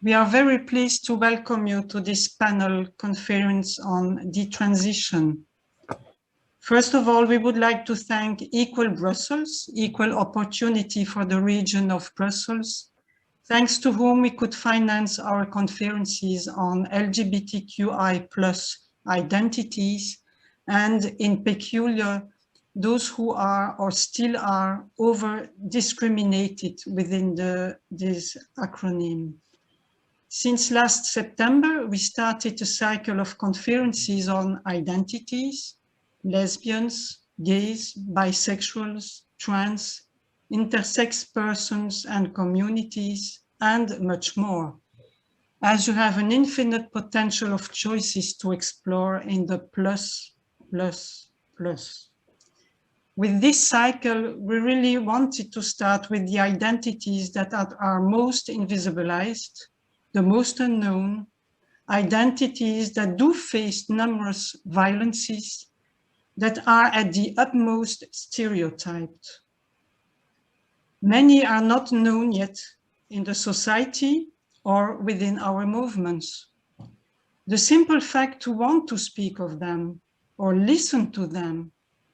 We are very pleased to welcome you to this panel conference on detransition. First of all, we would like to thank Equal Brussels, Equal Opportunity for the region of Brussels, thanks to whom we could finance our conferences on LGBTQI+ identities, and in peculiar, those who are or still are over-discriminated within this acronym. Since last September, we started a cycle of conferences on identities, lesbians, gays, bisexuals, trans, intersex persons and communities, and much more, as you have an infinite potential of choices to explore in the plus, plus, plus. With this cycle, we really wanted to start with the identities that are most invisibilized, the most unknown, identities that do face numerous violences, that are at the utmost stereotyped. Many are not known yet in the society or within our movements. The simple fact to want to speak of them or listen to them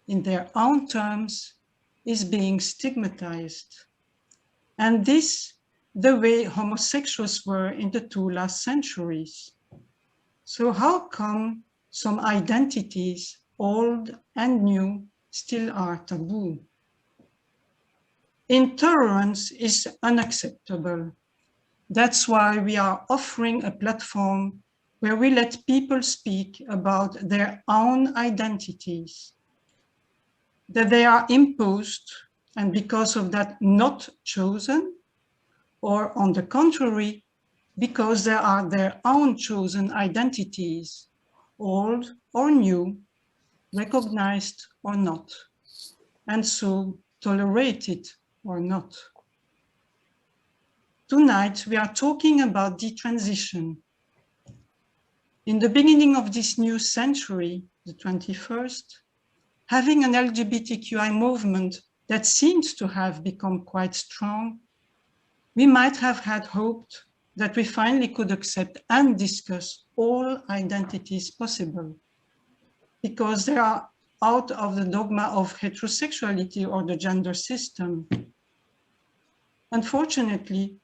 in their own terms is being stigmatized. And this the way homosexuals were in the 2 last centuries. So how come some identities, old and new, still are taboo? Intolerance is unacceptable. That's why we are offering a platform where we let people speak about their own identities, that they are imposed and because of that not chosen, or on the contrary, because they are their own chosen identities, old or new, recognized or not, and so tolerated or not. Tonight, we are talking about detransition. In the beginning of this new century, the 21st, having an LGBTQI movement that seems to have become quite strong, we might have had hoped that we finally could accept and discuss all identities possible, because they are out of the dogma of heterosexuality or the gender system. Unfortunately,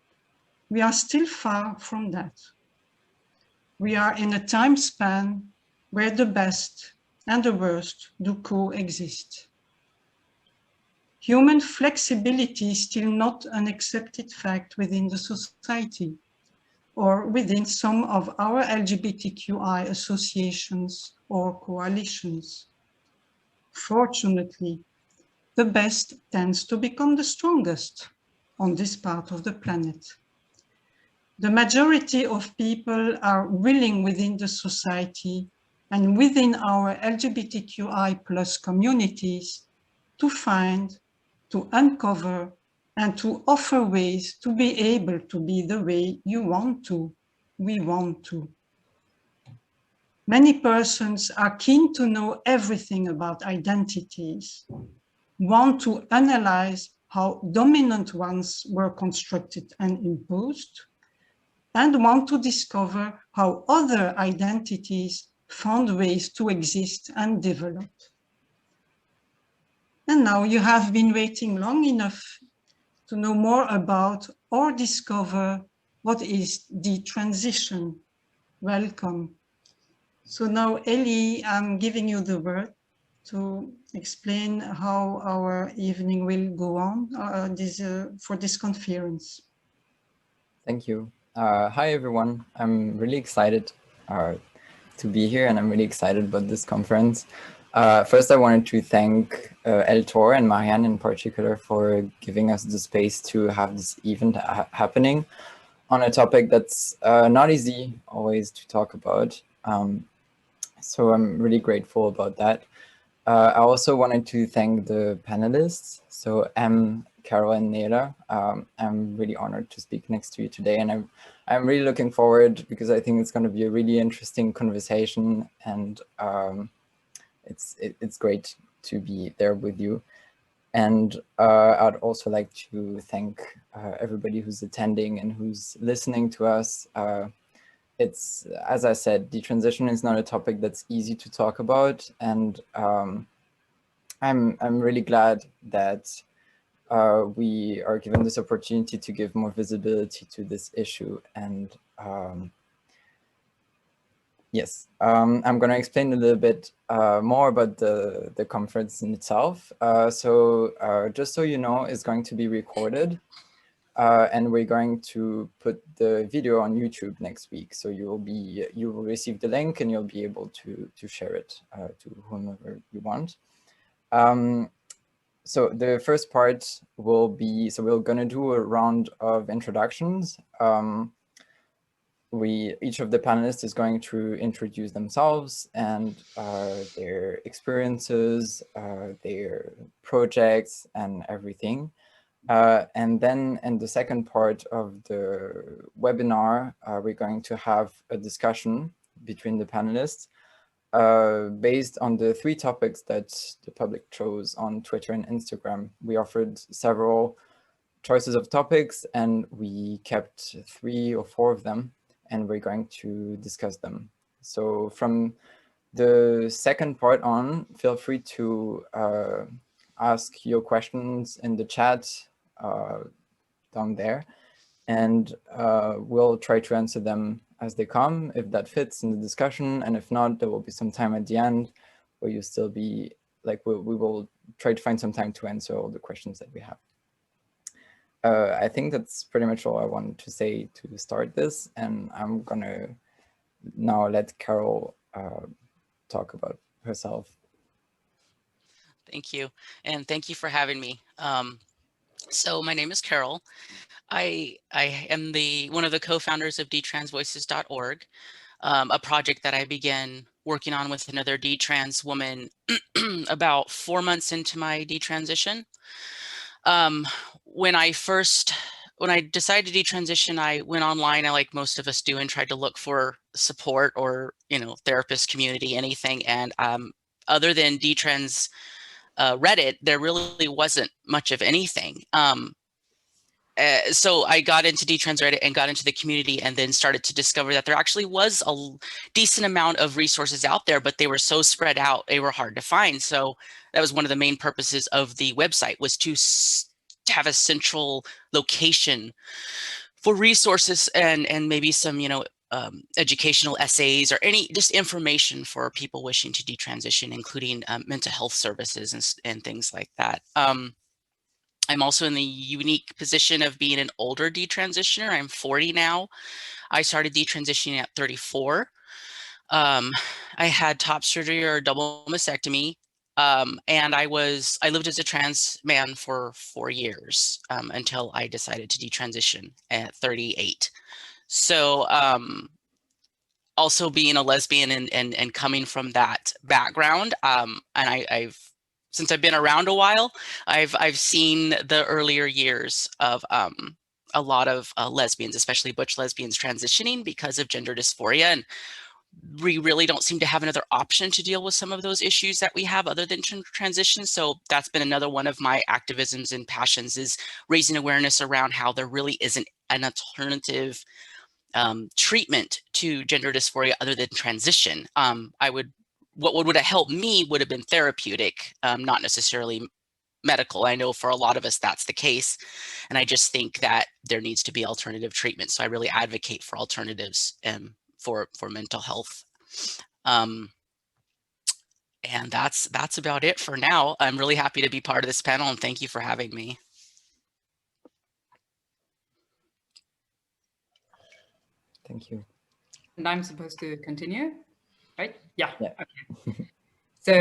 we are still far from that. We are in a time span where the best and the worst do coexist. Human flexibility is still not an accepted fact within the society or within some of our LGBTQI associations or coalitions. Fortunately, the best tends to become the strongest on this part of the planet. The majority of people are willing within the society and within our LGBTQI+ communities to find, to uncover, and to offer ways to be able to be the way you want to, we want to. Many persons are keen to know everything about identities, want to analyze how dominant ones were constructed and imposed, and want to discover how other identities found ways to exist and develop. And now you have been waiting long enough to know more about or discover what is detransition. Welcome. So now, Elie, I'm giving you the word to explain how our evening will go on for this conference. Thank you. Hi, everyone. I'm really excited to be here, and I'm really excited about this conference. First, I wanted to thank Elie and Marian in particular for giving us the space to have this event happening on a topic that's not easy always to talk about. So I'm really grateful about that. I also wanted to thank the panelists. So Carol and Nele. I'm really honored to speak next to you today, and I'm really looking forward because I think it's going to be a really interesting conversation, and it's great to be there with you. And I'd also like to thank everybody who's attending and who's listening to us. It's, as I said, detransition is not a topic that's easy to talk about, and I'm really glad that we are given this opportunity to give more visibility to this issue. And yes, I'm going to explain a little bit more about the conference in itself. So just so you know, it's going to be recorded. And we're going to put the video on YouTube next week. So you will receive the link and you'll be able to share it to whomever you want. So the first part will be, so we're going to do a round of introductions. Each of the panelists is going to introduce themselves and their experiences, their projects and everything. And then in the second part of the webinar, we're going to have a discussion between the panelists based on the 3 topics that the public chose on Twitter and Instagram. We offered several choices of topics and we kept 3 or 4 of them, and we're going to discuss them. So from the second part on, feel free to ask your questions in the chat down there, and we'll try to answer them as they come, if that fits in the discussion. And if not, there will be some time at the end where you'll still be, like, we will try to find some time to answer all the questions that we have. I think that's pretty much all I wanted to say to start this, and I'm gonna now let Carol talk about herself. Thank you, and thank you for having me. So my name is Carol. I am one of the co-founders of detransvoices.org, a project that I began working on with another detrans woman about 4 months into my detransition. When I decided to detransition, I went online, like most of us do, and tried to look for support or, therapist community, anything. And other than detrans Reddit, there really wasn't much of anything. So I got into detrans Reddit and got into the community, and then started to discover that there actually was a decent amount of resources out there, but they were so spread out, they were hard to find. So that was one of the main purposes of the website, was to have a central location for resources and maybe some, educational essays or just information for people wishing to detransition, including mental health services and things like that. I'm also in the unique position of being an older detransitioner. I'm 40 now. I started detransitioning at 34. I had top surgery or double mastectomy. And I lived as a trans man for 4 years until I decided to detransition at 38. So also being a lesbian and coming from that background, and I've since I've been around a while, I've seen the earlier years of a lot of lesbians, especially butch lesbians, transitioning because of gender dysphoria, and we really don't seem to have another option to deal with some of those issues that we have other than transition. So that's been another one of my activisms and passions, is raising awareness around how there really isn't an alternative treatment to gender dysphoria other than transition. What would have helped me would have been therapeutic, not necessarily medical. I know for a lot of us that's the case, and I just think that there needs to be alternative treatment. So I really advocate for alternatives for mental health. And that's about it for now. I'm really happy to be part of this panel, and thank you for having me. Thank you. And I'm supposed to continue, right? Yeah. Yeah. Okay. So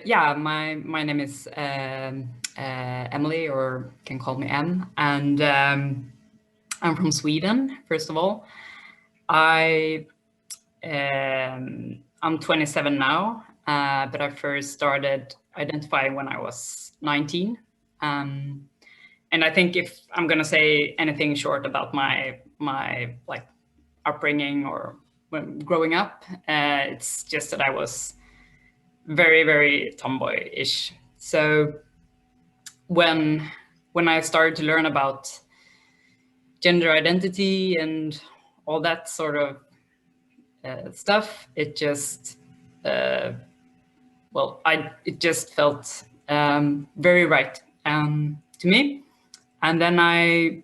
yeah, my name is Elie, or can call me Em, and I'm from Sweden. First of all, I'm 27 now, but I first started identifying when I was 19. And I think if I'm gonna say anything short about my like upbringing or when growing up, it's just that I was very, very tomboyish. So when I started to learn about gender identity and all that sort of stuff, it just it just felt very right to me. And then I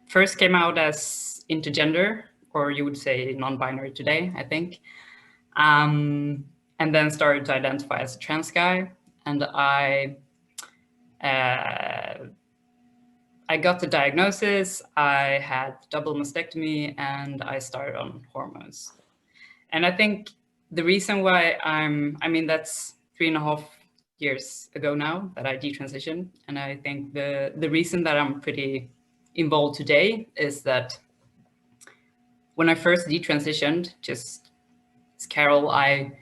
first came out as intergender, or you would say non-binary today, I think. And then started to identify as a trans guy. And I got the diagnosis, I had double mastectomy, and I started on hormones. And I think the reason why I mean, that's 3.5 years ago now that I detransitioned. And I think the reason that I'm pretty involved today is that when I first detransitioned, just as Carol, I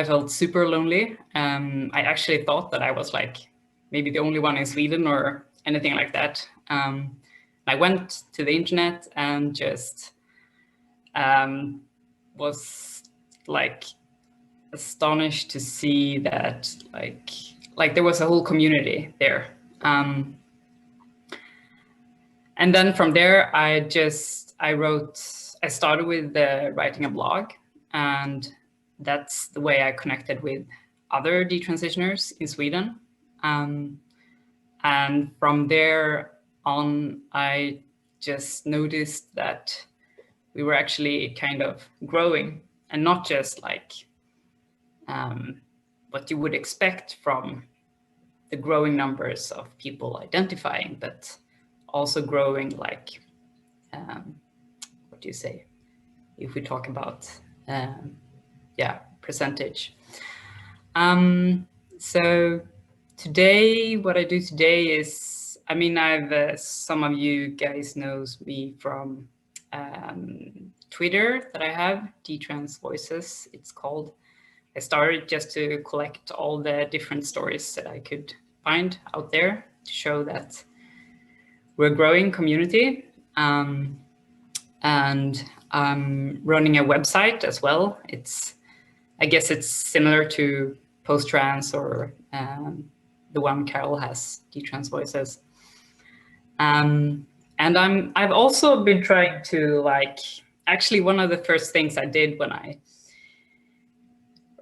felt super lonely. I actually thought that I was like maybe the only one in Sweden or anything like that. I went to the internet and just was like astonished to see that like there was a whole community there. And then from there, I started with writing a blog, and that's the way I connected with other detransitioners in Sweden. And from there on, I just noticed that we were actually kind of growing, and not just like what you would expect from the growing numbers of people identifying, but also growing like, what do you say? If we talk about, percentage. So today, what I do today is, I mean, some of you guys knows me from Twitter that I have, Detrans Voices, it's called. I started just to collect all the different stories that I could find out there to show that we're a growing community. And I'm running a website as well. I guess it's similar to Post-Trans or the one Carol has, Detrans Voices. And I've also been trying to actually one of the first things I did when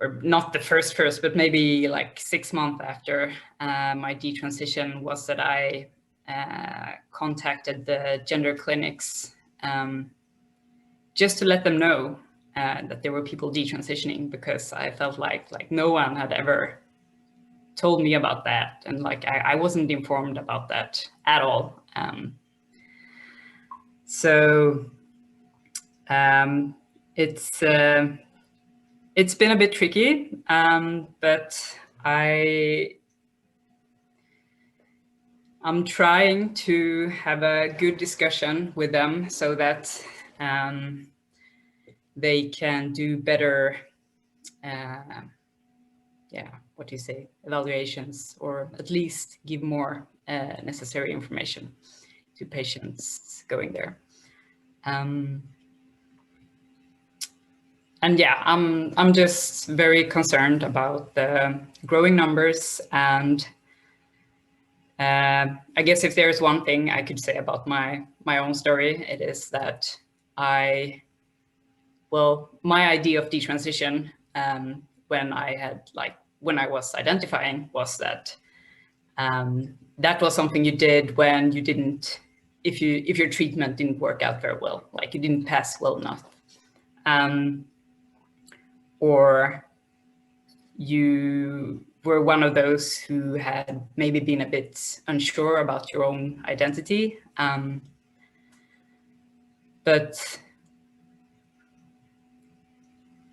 or not the first, but maybe like 6 months after my detransition was that I contacted the gender clinics just to let them know that there were people detransitioning, because I felt like no one had ever told me about that, and like I wasn't informed about that at all. So it's been a bit tricky, but I'm trying to have a good discussion with them so that they can do better, what do you say, evaluations, or at least give more necessary information to patients going there. And yeah, I'm just very concerned about the growing numbers. And I guess if there's one thing I could say about my own story, it is that my idea of detransition when I was identifying was that that was something you did when you didn't, if your treatment didn't work out very well, like you didn't pass well enough. Or you were one of those who had maybe been a bit unsure about your own identity. But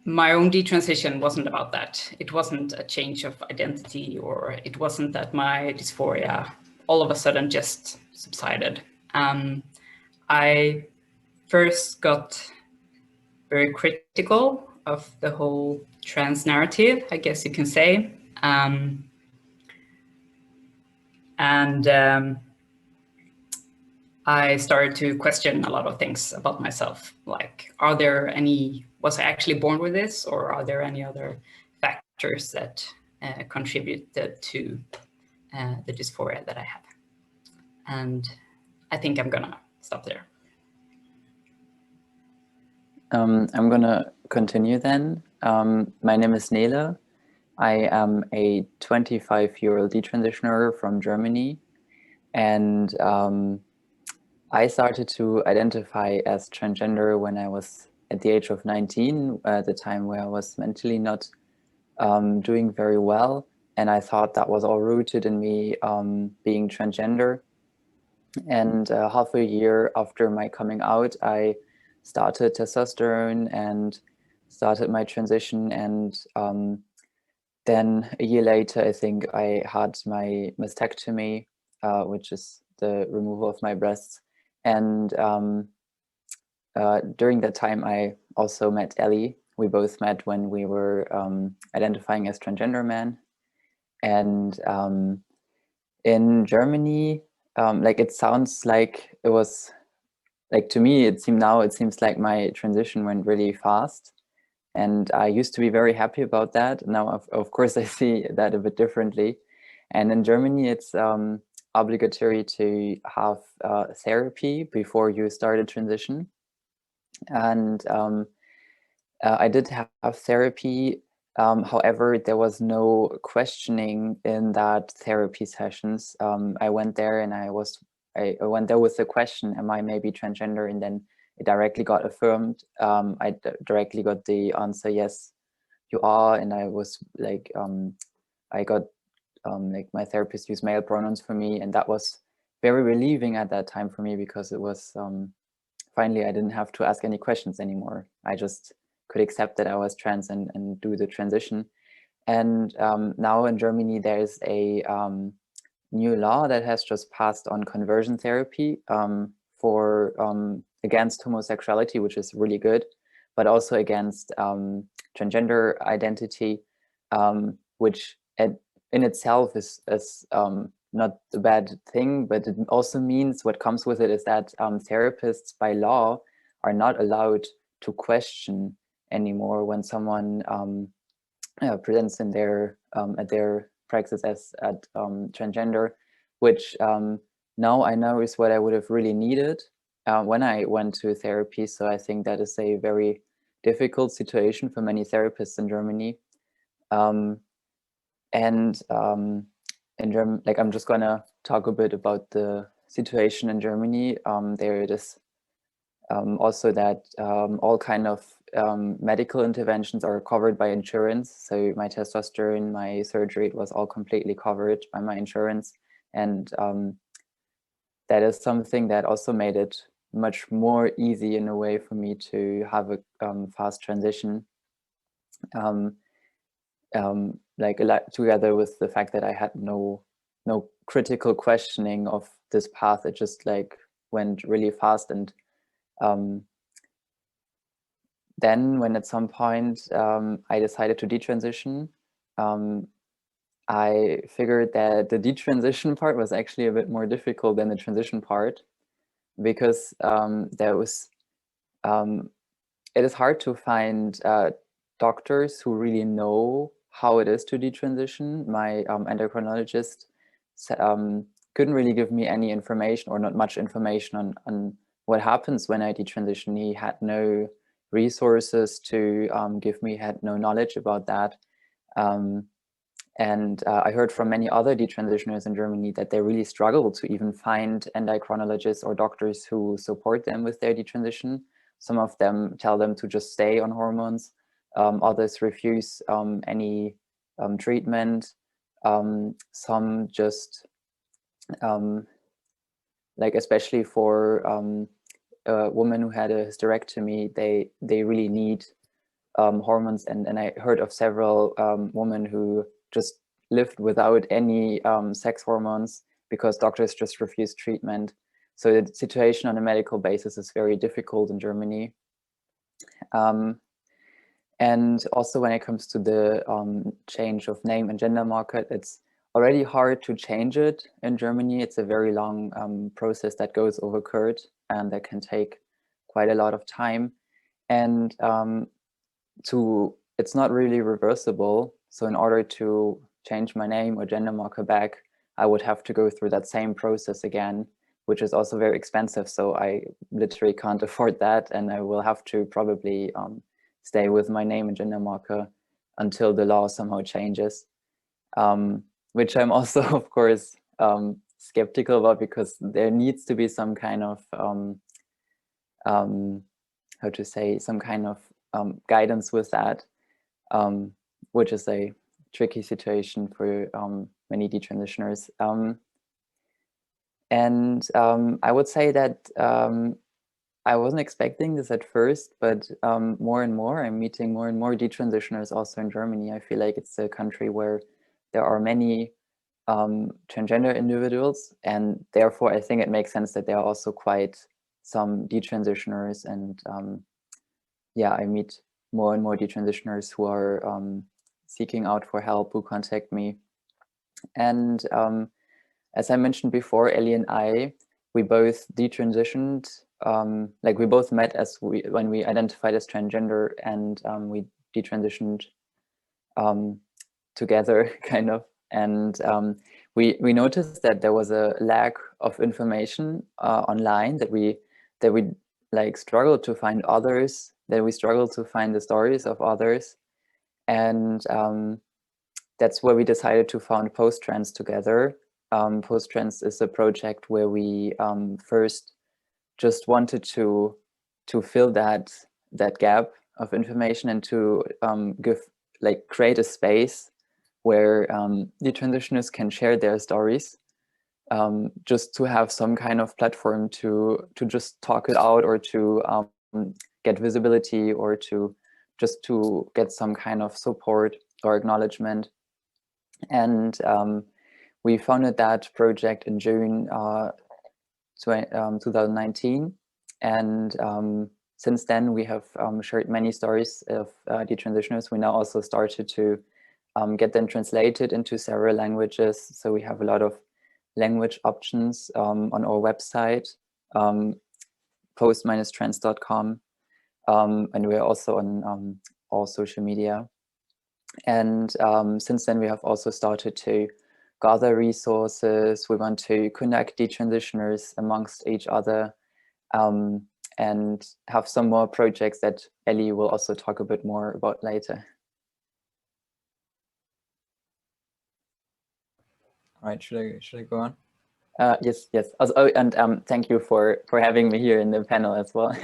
my own detransition wasn't about that. It wasn't a change of identity, or it wasn't that my dysphoria all of a sudden just subsided. I first got very critical of the whole trans narrative, I guess you can say. I started to question a lot of things about myself, like, was I actually born with this, or are there any other factors that contributed to the dysphoria that I have. And I think I'm gonna stop there. I'm gonna continue then. My name is Nele. I am a 25-year-old detransitioner from Germany, and I started to identify as transgender when I was at the age of 19, at the time where I was mentally not doing very well, and I thought that was all rooted in me being transgender. And half a year after my coming out, I started testosterone and started my transition. And then a year later, I think I had my mastectomy, which is the removal of my breasts. And during that time, I also met Elie. We both met when we were identifying as transgender men. And in Germany, like it sounds like it was, like to me, it seems like my transition went really fast. And I used to be very happy about that. Now, of course, I see that a bit differently. And in Germany, it's obligatory to have therapy before you start a transition. And I did have therapy. However, there was no questioning in that therapy sessions. I went there and I went there with the question, am I maybe transgender? And then it directly got affirmed. I directly got the answer, yes, you are. And I was like, I got like my therapist used male pronouns for me. And that was very relieving at that time for me, because it was finally, I didn't have to ask any questions anymore. I just could accept that I was trans and do the transition. And now in Germany, there's a new law that has just passed on conversion therapy for against homosexuality, which is really good, but also against transgender identity, which in itself is not a bad thing, but it also means what comes with it is that therapists by law are not allowed to question anymore when someone presents in their at their praxis as transgender, which now I know is what I would have really needed when I went to therapy. So I think that is a very difficult situation for many therapists in Germany. In Germany, like I'm just gonna talk a bit about the situation in Germany. There it is also that all kind of medical interventions are covered by insurance. So my testosterone, my surgery, it was all completely covered by my insurance. And that is something that also made it much more easy in a way for me to have a fast transition. Like a lot together with the fact that I had no critical questioning of this path. It just like went really fast. And then when at some point I decided to detransition, I figured that the detransition part was actually a bit more difficult than the transition part, because there was it is hard to find doctors who really know how it is to detransition. My endocrinologist couldn't really give me any information, or not much information on what happens when I detransition. He had no resources to give me, had no knowledge about that. And I heard from many other detransitioners in Germany that they really struggle to even find endocrinologists or doctors who support them with their detransition. Some of them tell them to just stay on hormones. Others refuse any treatment. Some just, like especially for a woman who had a hysterectomy, they really need hormones. And I heard of several women who just lived without any sex hormones because doctors just refused treatment. So the situation on a medical basis is very difficult in Germany. And also when it comes to the change of name and gender marker, it's already hard to change it in Germany. It's a very long process that goes over court, and that can take quite a lot of time. And it's not really reversible. So in order to change my name or gender marker back, I would have to go through that same process again, which is also very expensive. So I literally can't afford that. And I will have to probably stay with my name and gender marker until the law somehow changes, which I'm also, of course, skeptical about, because there needs to be some kind of, how to say, some kind of guidance with that, which is a tricky situation for many detransitioners. And I would say that I wasn't expecting this at first, but more and more, I'm meeting more and more detransitioners also in Germany. I feel like it's a country where there are many transgender individuals, and therefore I think it makes sense that there are also quite some detransitioners. And yeah, I meet more and more detransitioners who are seeking out for help, who contact me. And as I mentioned before, Elie and I, we both detransitioned, like we both met when we identified as transgender, and we detransitioned together, kind of. And we noticed that there was a lack of information online, that we like struggled to find others, that we struggled to find the stories of others. And that's where we decided to found Post-Trans together. Post-Trans is a project where we first just wanted to fill that gap of information, and to create a space where detransitioners can share their stories, just to have some kind of platform to just talk it out, or to get visibility, or to get some kind of support or acknowledgement. And we founded that project in June 2019. And since then, we have shared many stories of detransitioners. We now also started to get them translated into several languages. So we have a lot of language options on our website, post-trans.com. And we're also on all social media. And since then, we have also started to gather resources. We want to connect detransitioners amongst each other, and have some more projects that Elie will also talk a bit more about later. All right, should I go on? Yes. Also, oh, and thank you for having me here in the panel as well.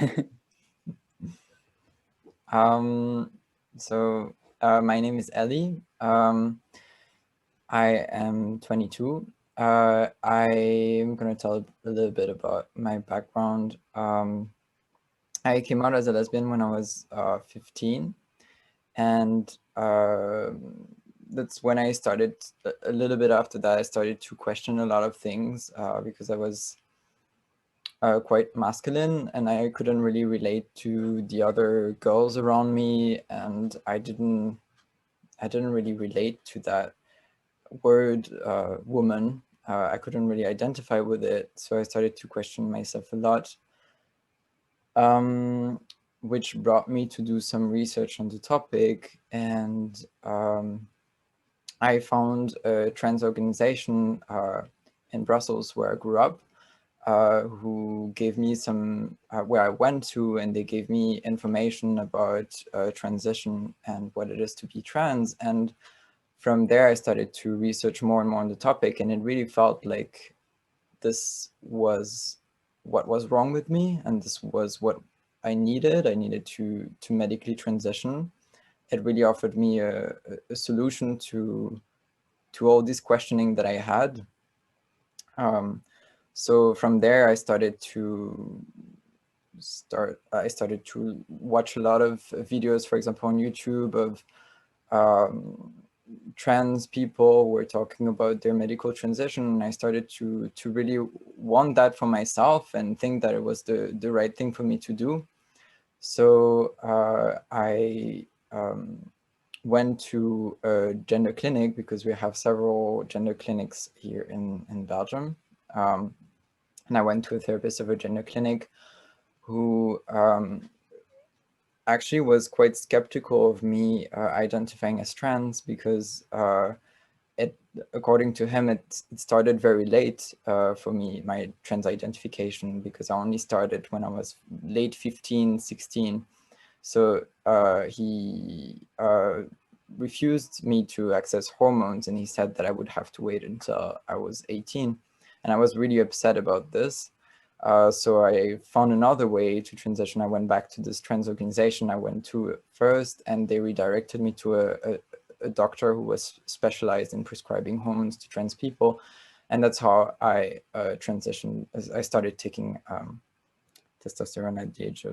So my name is Elie. I am 22. I'm going to tell a little bit about my background. I came out as a lesbian when I was 15, and that's when I started, a little bit after that, I started to question a lot of things, because I was quite masculine, and I couldn't really relate to the other girls around me, and I didn't really relate to that word woman. I couldn't really identify with it, so I started to question myself a lot, which brought me to do some research on the topic. And I found a trans organization in Brussels, where I grew up, who gave me some, where I went to, and they gave me information about transition and what it is to be trans. And from there, I started to research more and more on the topic, and it really felt like this was what was wrong with me, and this was what I needed. I needed to medically transition. It really offered me a solution to all this questioning that I had. So from there, I started to watch a lot of videos, for example, on YouTube, of trans people who were talking about their medical transition. And I started to really want that for myself, and think that it was the right thing for me to do. So I went to a gender clinic, because we have several gender clinics here in Belgium. And I went to a therapist of a gender clinic who actually was quite skeptical of me identifying as trans, because according to him, it started very late for me, my trans identification, because I only started when I was late 15, 16. So he refused me to access hormones, and he said that I would have to wait until I was 18. And I was really upset about this. So I found another way to transition. I went back to this trans organization I went to first, and they redirected me to a doctor who was specialized in prescribing hormones to trans people. And that's how I transitioned. I started taking testosterone at the age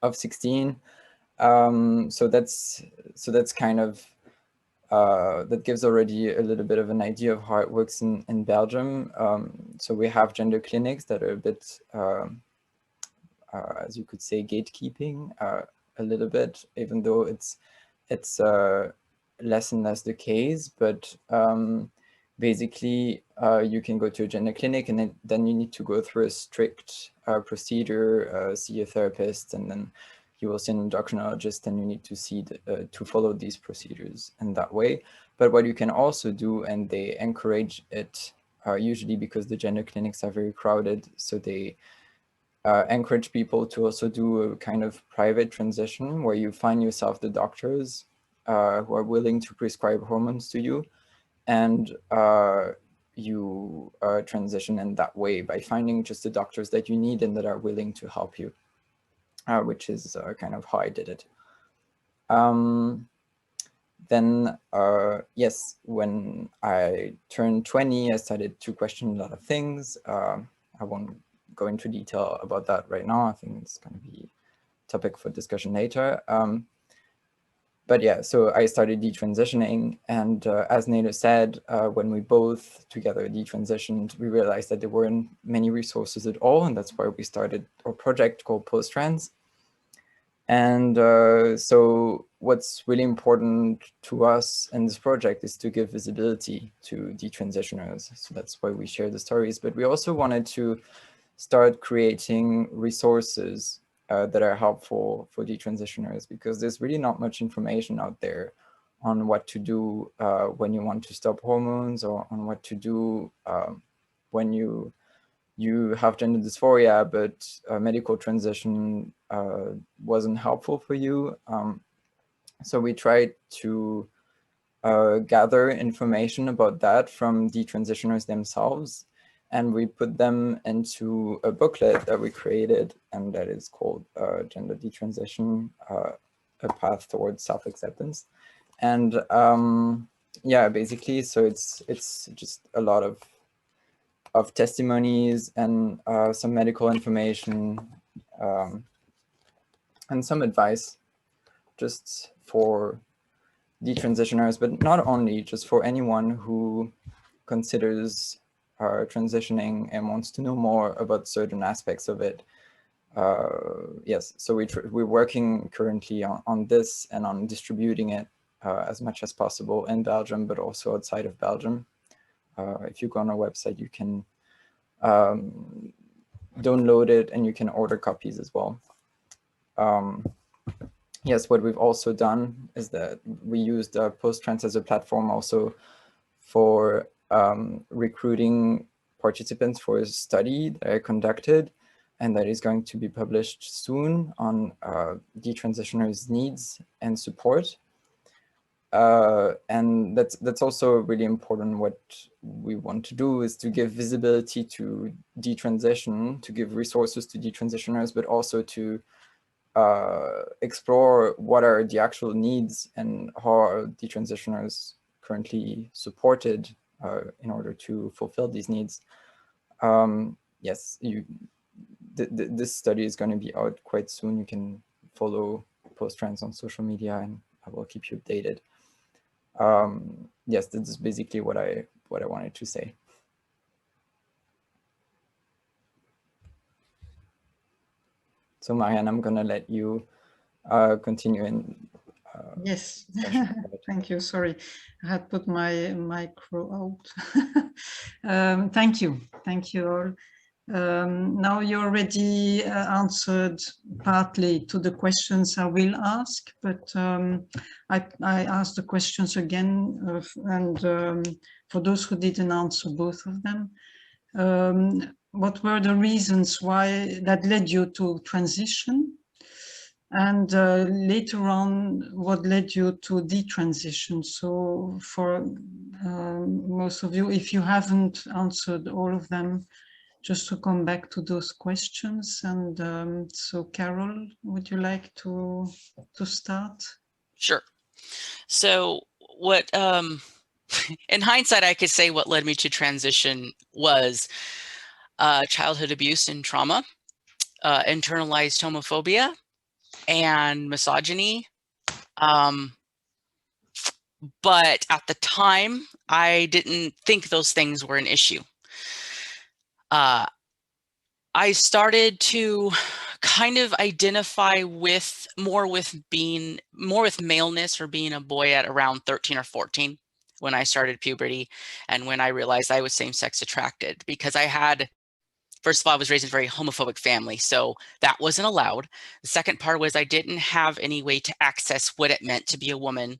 of 16. So that's kind of, that gives already a little bit of an idea of how it works in Belgium. So we have gender clinics that are a bit, as you could say, gatekeeping a little bit, even though it's less and less the case. But basically, you can go to a gender clinic, and then you need to go through a strict procedure, see a therapist, and then you will see an endocrinologist, and you need to see to follow these procedures in that way. But what you can also do, and they encourage it usually because the gender clinics are very crowded, so they encourage people to also do a kind of private transition where you find yourself the doctors who are willing to prescribe hormones to you, and you transition in that way by finding just the doctors that you need and that are willing to help you. Which is kind of how I did it. Then, yes, when I turned 20, I started to question a lot of things. I won't go into detail about that right now. I think it's going to be a topic for discussion later. But yeah, so I started detransitioning, and as Nele said, when we both together detransitioned, we realized that there weren't many resources at all, and that's why we started our project called Post-Trans. And so what's really important to us in this project is to give visibility to detransitioners. So that's why we share the stories, but we also wanted to start creating resources that are helpful for detransitioners, because there's really not much information out there on what to do when you want to stop hormones, or on what to do when you have gender dysphoria, but medical transition wasn't helpful for you. So we tried to gather information about that from detransitioners themselves, and we put them into a booklet that we created, and that is called Gender Detransition, a path towards self-acceptance. And yeah, basically, so it's just a lot of testimonies and some medical information and some advice just for detransitioners, but not only, just for anyone who considers transitioning and wants to know more about certain aspects of it. Yes, so we're working currently on this and on distributing it as much as possible in Belgium, but also outside of Belgium. If you go on our website, you can download it, and you can order copies as well. Yes, what we've also done is that we used Post-Trans as a platform also for recruiting participants for a study that I conducted, and that is going to be published soon on detransitioners' needs and support. And that's also really important. What we want to do is to give visibility to detransition, to give resources to detransitioners, but also to explore what are the actual needs and how are detransitioners currently supported in order to fulfill these needs. Yes, this study is going to be out quite soon. You can follow Post-Trans on social media, and I will keep you updated. Yes, this is basically what I wanted to say. So Marian, I'm gonna let you continue in. Yes, thank you. Sorry, I had put my micro out. Thank you all. Now you already answered partly to the questions I will ask, but I asked the questions again, and for those who didn't answer both of them, what were the reasons why that led you to transition? And later on, what led you to detransition? So for most of you, if you haven't answered all of them, just to come back to those questions. And so Carol, would you like to start? Sure. So what, in hindsight, I could say what led me to transition was childhood abuse and trauma, internalized homophobia and misogyny. But at the time, I didn't think those things were an issue. I started to kind of identify more with maleness or being a boy at around 13 or 14 when I started puberty and when I realized I was same-sex attracted, because first of all, I was raised in a very homophobic family, so that wasn't allowed. The second part was I didn't have any way to access what it meant to be a woman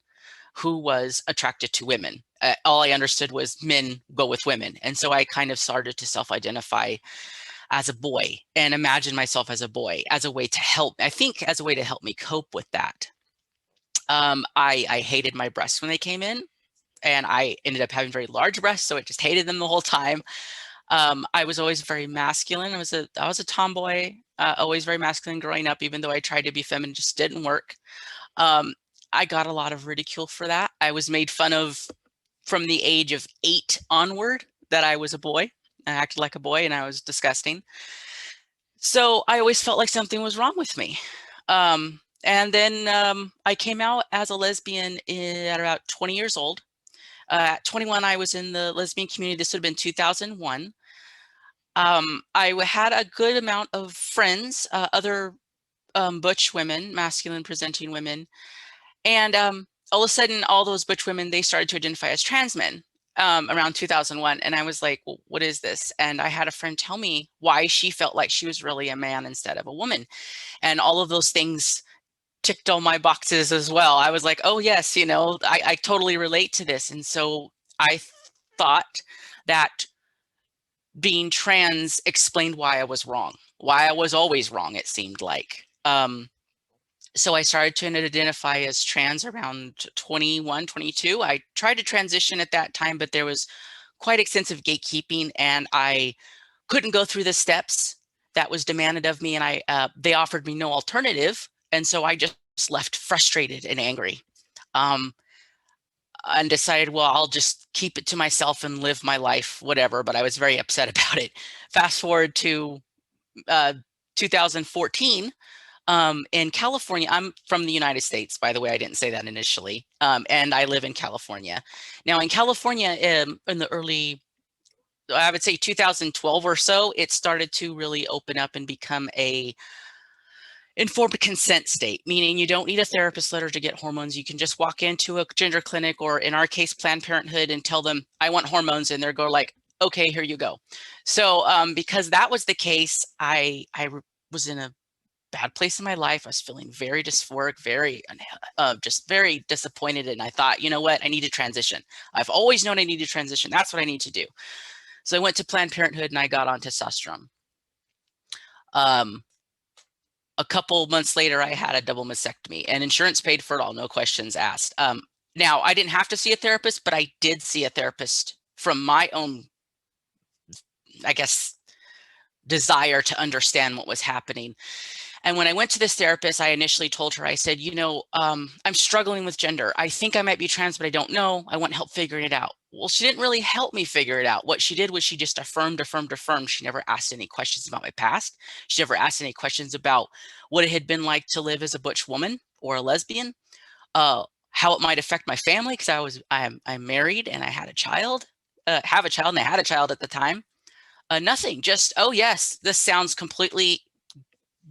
who was attracted to women. All I understood was men go with women. And so I kind of started to self-identify as a boy and imagine myself as a boy as a way to help, I think as a way to help me cope with that. I hated my breasts when they came in, and I ended up having very large breasts, so I just hated them the whole time. I was always very masculine. I was a tomboy, always very masculine growing up, even though I tried to be feminine, just didn't work. I got a lot of ridicule for that. I was made fun of from the age of 8 onward that I was a boy. I acted like a boy and I was disgusting. So I always felt like something was wrong with me. And then I came out as a lesbian at about 20 years old. At 21, I was in the lesbian community. This would have been 2001. I had a good amount of friends, other butch women, masculine presenting women. And all of a sudden, all those butch women, they started to identify as trans men around 2001. And I was like, well, what is this? And I had a friend tell me why she felt like she was really a man instead of a woman. And all of those things ticked all my boxes as well. I was like, oh, yes, I totally relate to this. And so I thought that being trans explained why I was wrong, why I was always wrong, it seemed like. So I started to identify as trans around 21, 22. I tried to transition at that time, but there was quite extensive gatekeeping and I couldn't go through the steps that was demanded of me. And they offered me no alternative. And so I just left frustrated and angry and decided, well, I'll just keep it to myself and live my life, whatever. But I was very upset about it. Fast forward to 2014. In California, I'm from the United States, by the way, I didn't say that initially, and I live in California. Now in California, in the early, I would say 2012 or so, it started to really open up and become a informed consent state, meaning you don't need a therapist letter to get hormones. You can just walk into a gender clinic, or in our case, Planned Parenthood, and tell them, I want hormones, and they're go like, okay, here you go. So because that was the case, I was in a bad place in my life. I was feeling very dysphoric, just very disappointed. And I thought, you know what, I need to transition. I've always known I need to transition. That's what I need to do. So I went to Planned Parenthood and I got on testosterone. A couple months later, I had a double mastectomy and insurance paid for it all, no questions asked. Now, I didn't have to see a therapist, but I did see a therapist from my own, I guess, desire to understand what was happening. And when I went to this therapist, I initially told her, I said, I'm struggling with gender. I think I might be trans, but I don't know. I want help figuring it out. Well, she didn't really help me figure it out. What she did was she just affirmed. She never asked any questions about my past. She never asked any questions about what it had been like to live as a butch woman or a lesbian, how it might affect my family, because I'm married and I had a child, and I had a child at the time. Nothing, just, oh yes, this sounds completely,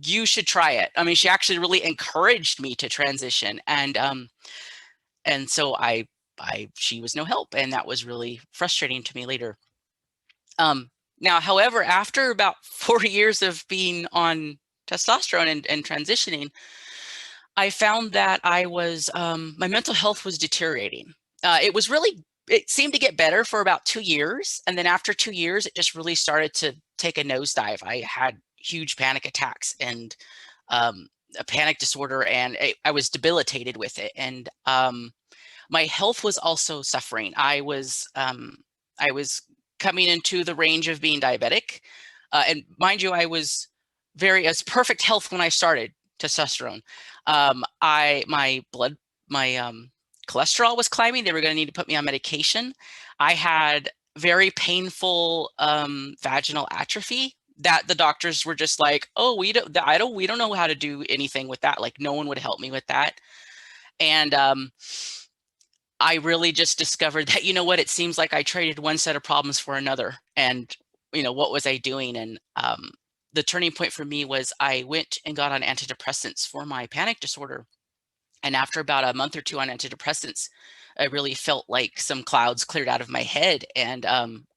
you should try it. I mean, she actually really encouraged me to transition. And so she was no help. And that was really frustrating to me later. Now, however, after about 4 years of being on testosterone and transitioning, I found that I was, my mental health was deteriorating. It seemed to get better for about 2 years. And then after 2 years, it just really started to take a nosedive. I had huge panic attacks and a panic disorder, and I was debilitated with it. And my health was also suffering. I was coming into the range of being diabetic. And mind you, I was perfect health when I started testosterone. My cholesterol was climbing. They were going to need to put me on medication. I had very painful vaginal atrophy that the doctors were just like, oh, we don't know how to do anything with that. Like, no one would help me with that. And I really just discovered that, you know what, it seems like I traded one set of problems for another. And, you know, what was I doing? And the turning point for me was I went and got on antidepressants for my panic disorder. And after about a month or two on antidepressants, I really felt like some clouds cleared out of my head. And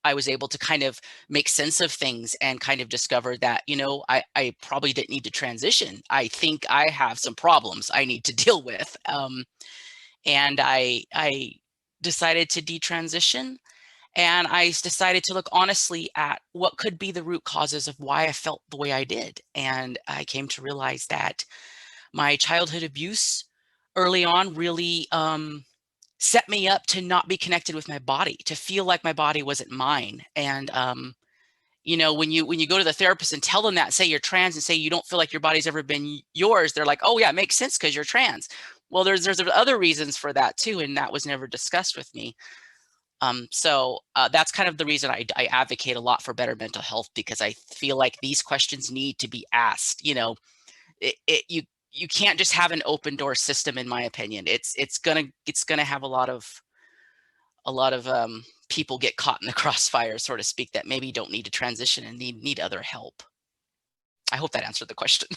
I was able to kind of make sense of things and kind of discover that, you know, I probably didn't need to transition. I think I have some problems I need to deal with. And I decided to detransition, and I decided to look honestly at what could be the root causes of why I felt the way I did. And I came to realize that my childhood abuse early on really set me up to not be connected with my body, to feel like my body wasn't mine. And you know, when you go to the therapist and tell them that, say you're trans, and say you don't feel like your body's ever been yours, they're like, oh yeah, it makes sense because you're trans. Well, there's other reasons for that too, and that was never discussed with me. So that's kind of the reason I advocate a lot for better mental health, because I feel like these questions need to be asked. You know, you can't just have an open door system, in my opinion. It's gonna have a lot of people get caught in the crossfire, so to speak, that maybe don't need to transition and need other help. I hope that answered the question.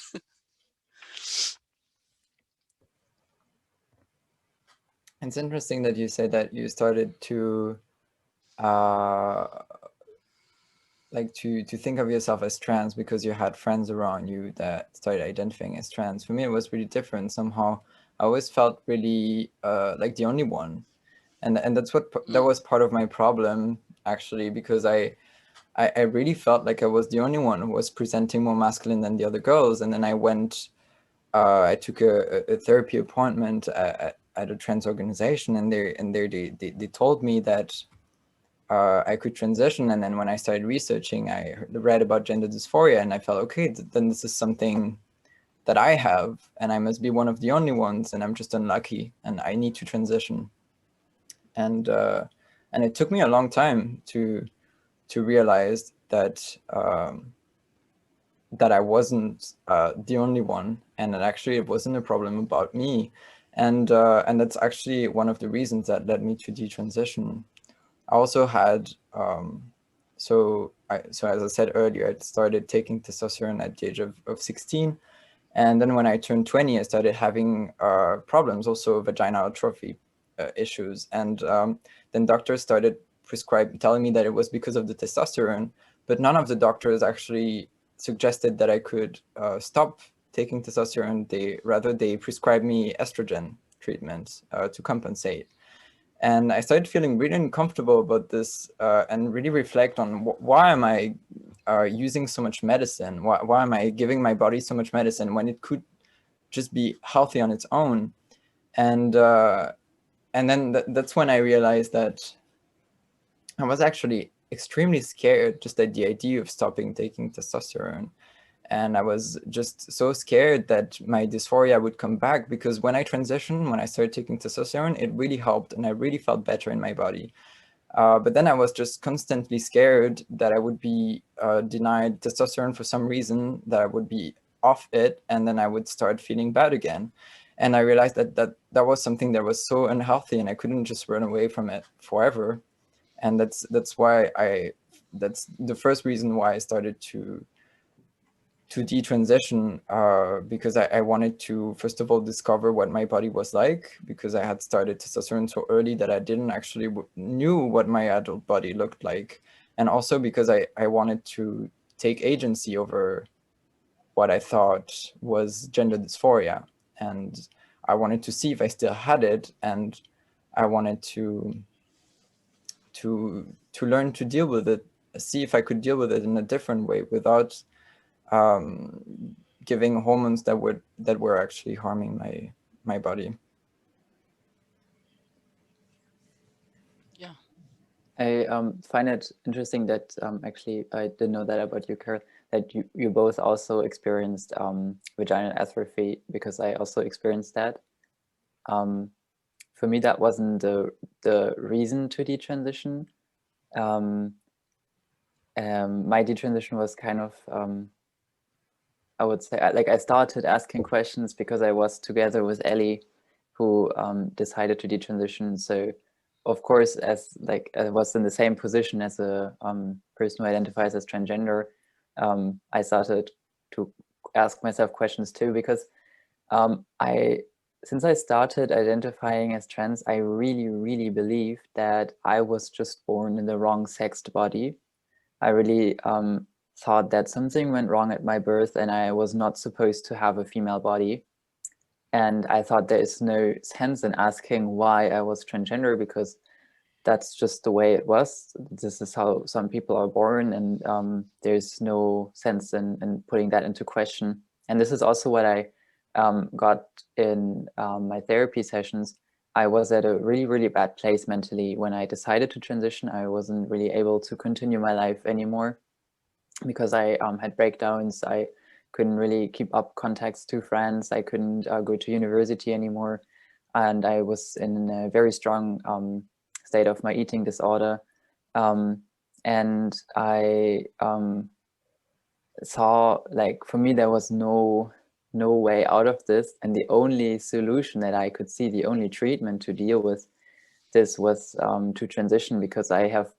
It's interesting that you say that you started to like to think of yourself as trans because you had friends around you that started identifying as trans. For me, it was really different. Somehow I always felt really like the only one. And that's what that was part of my problem, actually, because I really felt like I was the only one who was presenting more masculine than the other girls. And then I went, I took a therapy appointment at a trans organization, and they told me that I could transition. And then when I started researching, I read about gender dysphoria, and I felt, okay, then this is something that I have, and I must be one of the only ones, and I'm just unlucky, and I need to transition. And it took me a long time to realize that that I wasn't the only one, and that actually it wasn't a problem about me, and that's actually one of the reasons that led me to detransition. I also had so as I said earlier, I started taking testosterone at the age of 16, and then when I turned 20, I started having problems, also vaginal atrophy issues, and then doctors started telling me that it was because of the testosterone, but none of the doctors actually suggested that I could stop taking testosterone. They prescribed me estrogen treatments to compensate. And I started feeling really uncomfortable about this and really reflect on why am I using so much medicine? Why am I giving my body so much medicine when it could just be healthy on its own? And then that's when I realized that I was actually extremely scared just at the idea of stopping taking testosterone. And I was just so scared that my dysphoria would come back, because when I transitioned, when I started taking testosterone, it really helped and I really felt better in my body. But then I was just constantly scared that I would be denied testosterone for some reason, that I would be off it, and then I would start feeling bad again. And I realized that was something that was so unhealthy, and I couldn't just run away from it forever. And that's the first reason why I started to detransition, because I wanted to, first of all, discover what my body was like, because I had started testosterone so early that I didn't actually knew what my adult body looked like. And also because I wanted to take agency over what I thought was gender dysphoria. And I wanted to see if I still had it, and I wanted to learn to deal with it, see if I could deal with it in a different way without giving hormones that were actually harming my body. Yeah. I find it interesting that actually I didn't know that about you, Carol, that you both also experienced vaginal atrophy, because I also experienced that. For me, that wasn't the reason to detransition. My detransition was kind of, I would say, like I started asking questions because I was together with Elie, who decided to detransition. So of course, as like I was in the same position as a person who identifies as transgender, I started to ask myself questions too, because since I started identifying as trans, I really believed that I was just born in the wrong sexed body. I really thought that something went wrong at my birth and I was not supposed to have a female body. And I thought there is no sense in asking why I was transgender, because that's just the way it was. This is how some people are born, and there's no sense in putting that into question. And this is also what I got in my therapy sessions. I was at a really bad place mentally when I decided to transition. I wasn't really able to continue my life anymore because I had breakdowns. I couldn't really keep up contacts to friends. I couldn't go to university anymore. And I was in a very strong state of my eating disorder. And I saw, like, for me, there was no way out of this. And the only solution that I could see, the only treatment to deal with this was to transition, because I have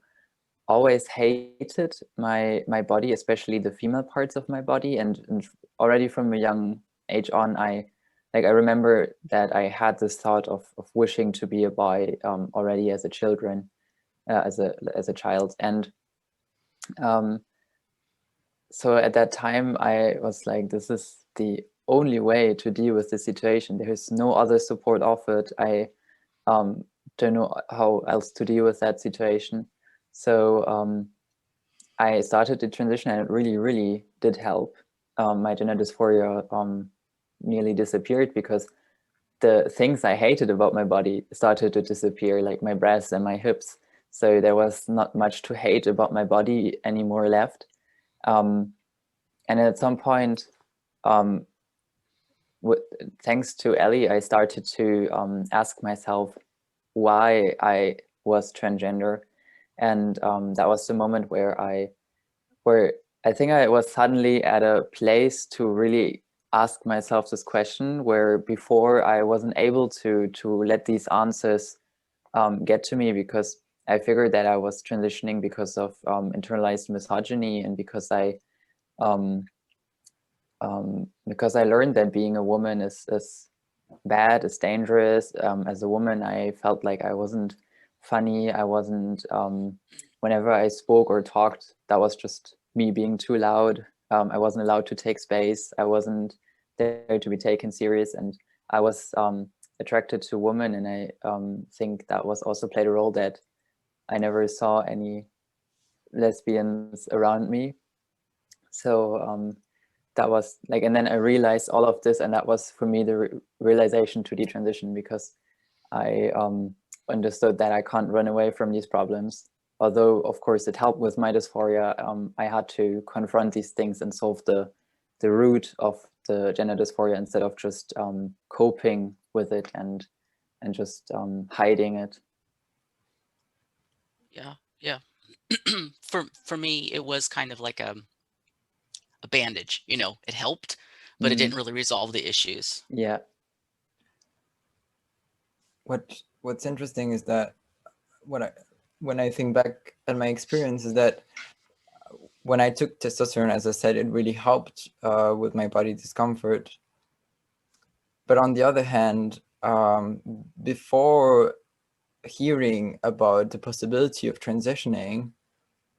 always hated my body, especially the female parts of my body. And already from a young age on, I remember that I had this thought of wishing to be a boy already as a child. And so at that time, I was like, this is the only way to deal with the situation. There is no other support offered. I don't know how else to deal with that situation. So I started the transition, and it really did help. My gender dysphoria nearly disappeared, because the things I hated about my body started to disappear, like my breasts and my hips. So there was not much to hate about my body anymore left. And at some point, thanks to Elie, I started to ask myself why I was transgender. And that was the moment where I think I was suddenly at a place to really ask myself this question, where before I wasn't able to let these answers get to me, because I figured that I was transitioning because of internalized misogyny, and because I learned that being a woman is bad, is dangerous. As a woman, I felt like I wasn't funny. I wasn't, whenever I spoke or talked, that was just me being too loud. I wasn't allowed to take space. I wasn't there to be taken serious. And I was attracted to women. And I think that was also played a role that I never saw any lesbians around me. So that was like, and then I realized all of this, and that was for me the realization to detransition, because I understood that I can't run away from these problems. Although, of course, it helped with my dysphoria, I had to confront these things and solve the root of the gender dysphoria, instead of just coping with it and just hiding it. Yeah. For me, it was kind of like a bandage, you know, it helped, but it didn't really resolve the issues. Yeah. What's interesting is that when I think back at my experience, is that when I took testosterone, as I said, it really helped with my body discomfort. But on the other hand, before hearing about the possibility of transitioning,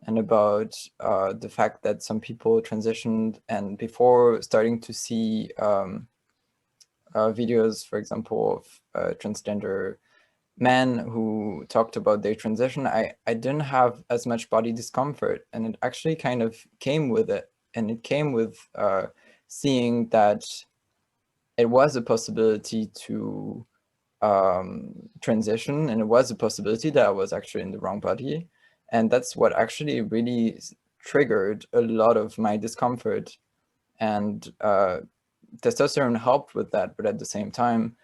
and about the fact that some people transitioned, and before starting to see videos, for example, of transgender men who talked about their transition, I didn't have as much body discomfort, and it actually kind of came with it. And it came with seeing that it was a possibility to transition, and it was a possibility that I was actually in the wrong body. And that's what actually really triggered a lot of my discomfort. And testosterone helped with that, but at the same time,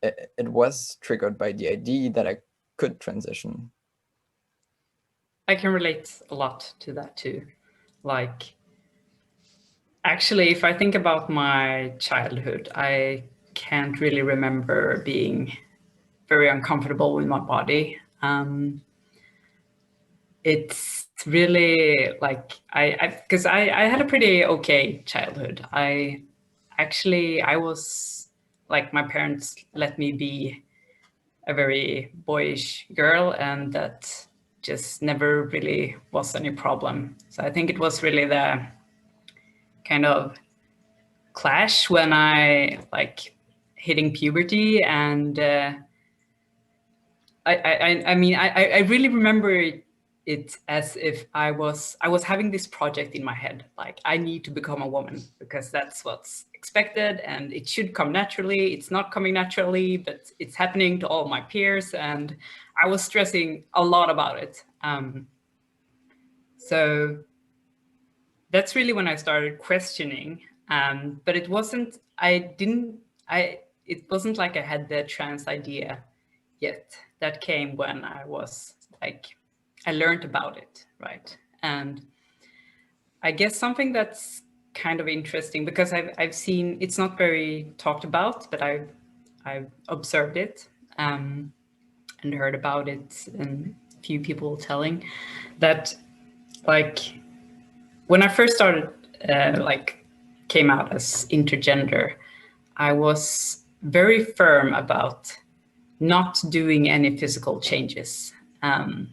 it was triggered by the idea that I could transition. I can relate a lot to that too. Like, actually, if I think about my childhood, I can't really remember being very uncomfortable with my body. It's really like, because I had a pretty okay childhood. I was like, my parents let me be a very boyish girl, and that just never really was any problem. So I think it was really the kind of clash when I like hitting puberty, and I mean, I really remember it as if I was having this project in my head, like I need to become a woman because that's what's expected and it should come naturally. It's not coming naturally, but it's happening to all my peers, and I was stressing a lot about it. So that's really when I started questioning. But it wasn't like I had the trans idea yet. That came when I was like, I learned about it, right? And I guess something that's kind of interesting, because I've seen, it's not very talked about, but I've observed it and heard about it, and a few people telling that, like, when I first started, like, came out as intergender, I was very firm about not doing any physical changes. I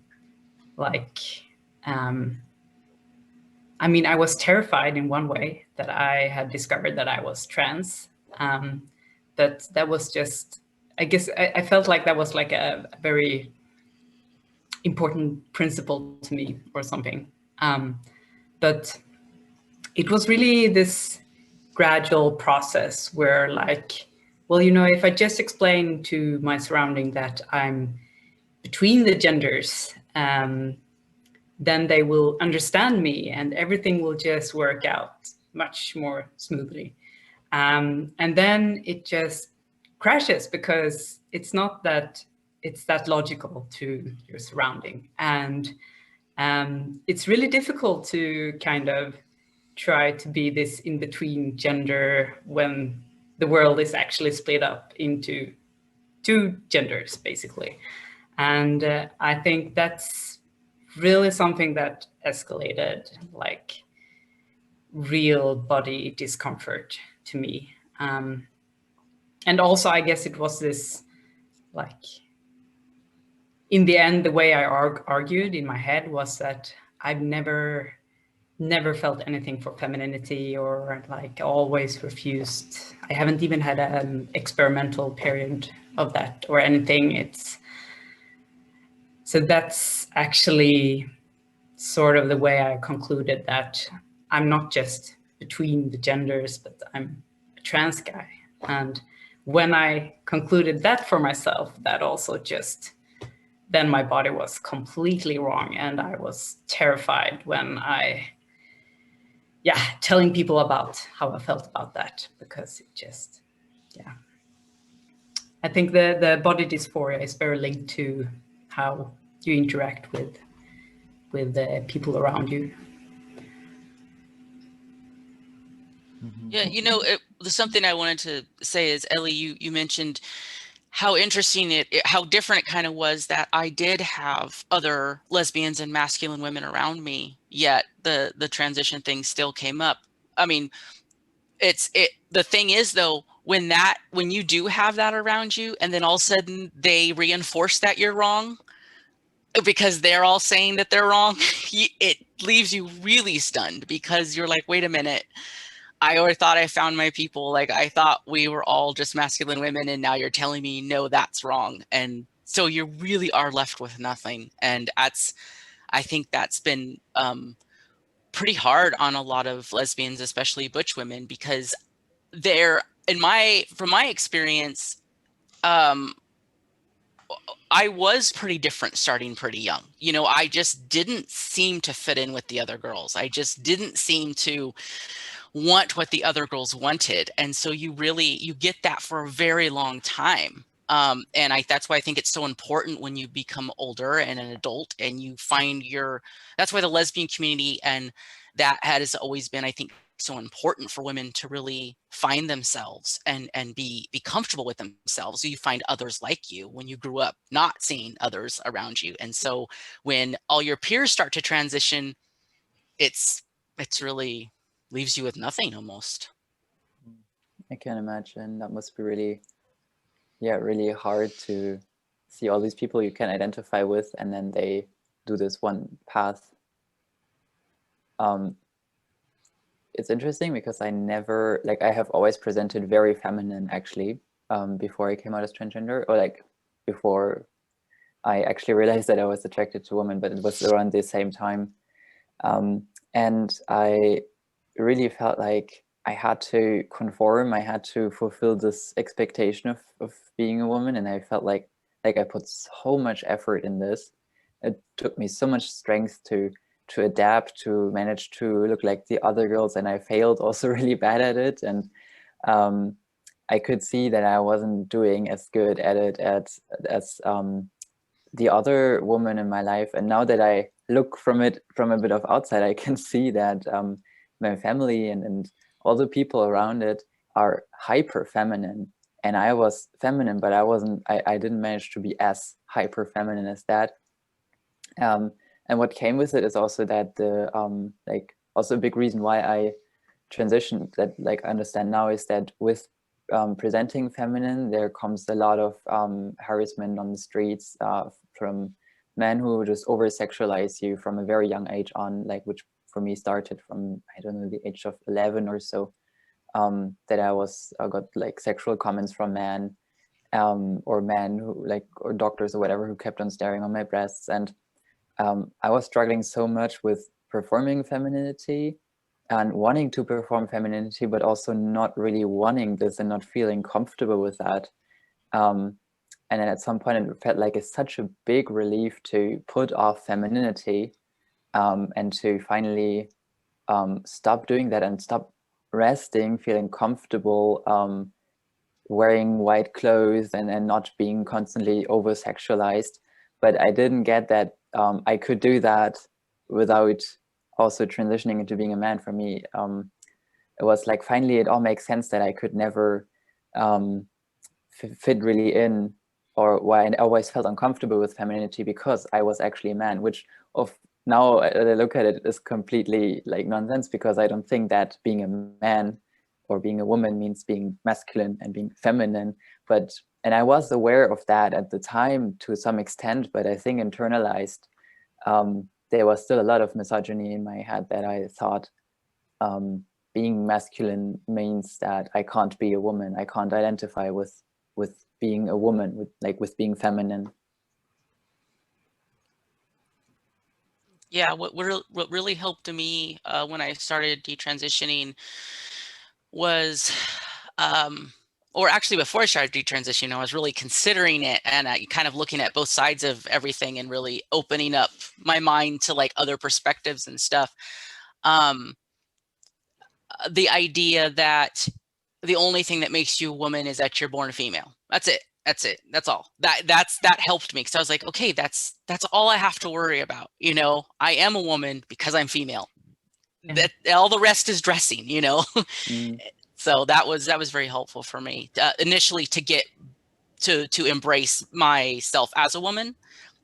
mean, I was terrified in one way that I had discovered that I was trans. But that was just, I guess I felt like that was like a very important principle to me or something. But it was really this gradual process where, like, well, you know, if I just explain to my surrounding that I'm between the genders, then they will understand me and everything will just work out much more smoothly. And then it just crashes because it's not that it's that logical to your surrounding. And it's really difficult to kind of try to be this in-between gender when the world is actually split up into two genders, basically. And I think that's really something that escalated, like, real body discomfort to me. And also, I guess it was this, like, in the end, the way I argued in my head was that I've never felt anything for femininity, or like always refused. I haven't even had an experimental period of that or anything. So that's actually sort of the way I concluded that I'm not just between the genders, but I'm a trans guy. And when I concluded that for myself, that also just, then my body was completely wrong. And I was terrified when telling people about how I felt about that, because it just, I think the body dysphoria is very linked to how you interact with the people around you. Yeah, you know, something I wanted to say is, Elie, you mentioned how interesting how different it kind of was that I did have other lesbians and masculine women around me, yet the transition thing still came up. I mean, the thing is, though, when you do have that around you and then all of a sudden they reinforce that you're wrong, because they're all saying that they're wrong, it leaves you really stunned, because you're like, wait a minute, I always thought I found my people. Like, I thought we were all just masculine women, and now you're telling me, no, that's wrong. And so you really are left with nothing. And I think that's been pretty hard on a lot of lesbians, especially butch women, because they're, from my experience, I was pretty different starting pretty young. You know, I just didn't seem to fit in with the other girls. I just didn't seem to want what the other girls wanted. And so you get that for a very long time. And that's why I think it's so important when you become older and an adult and you find that's why the lesbian community and that has always been, I think, so important for women to really find themselves and be comfortable with themselves. So you find others like you when you grew up not seeing others around you. And so when all your peers start to transition, it's really leaves you with nothing almost. I can imagine that must be really, really hard to see all these people you can identify with, and then they do this one path. It's interesting because I have always presented very feminine, actually, before I came out as transgender, or like before I actually realized that I was attracted to women, but it was around the same time. And I really felt like I had to conform, I had to fulfill this expectation of being a woman. And I felt like I put so much effort in this. It took me so much strength to adapt, to manage to look like the other girls. And I failed also really bad at it. And I could see that I wasn't doing as good at it as the other woman in my life. And now that I look from a bit of outside, I can see that my family and all the people around it are hyper feminine. And I was feminine, but I didn't manage to be as hyper feminine as that. And what came with it is also that also a big reason why I transitioned, that I understand now, is that with presenting feminine, there comes a lot of harassment on the streets from men who just over-sexualize you from a very young age on, which for me started from, I don't know, the age of 11 or so, that I got sexual comments from men, or men who or doctors or whatever, who kept on staring on my breasts. And I was struggling so much with performing femininity and wanting to perform femininity, but also not really wanting this and not feeling comfortable with that. And then at some point it felt like it's such a big relief to put off femininity, and to finally stop doing that and stop resting, feeling comfortable, wearing white clothes and not being constantly over-sexualized. But I didn't get that I could do that without also transitioning into being a man. For me, it was finally it all makes sense that I could never fit really in, or why I always felt uncomfortable with femininity, because I was actually a man, which now I look at it is completely nonsense, because I don't think that being a man or being a woman means being masculine and being feminine. And I was aware of that at the time to some extent, but I think internalized, there was still a lot of misogyny in my head, that I thought being masculine means that I can't be a woman. I can't identify with being a woman, with being feminine. Yeah, what really helped me when I started detransitioning was, or actually before I started detransitioning, I was really considering it and kind of looking at both sides of everything and really opening up my mind to other perspectives and stuff. The idea that the only thing that makes you a woman is that you're born female. That's it. That's all. That helped me, because I was like, okay, that's all I have to worry about. I am a woman because I'm female. Yeah. That all the rest is dressing. Mm. So that was very helpful for me initially to get to embrace myself as a woman.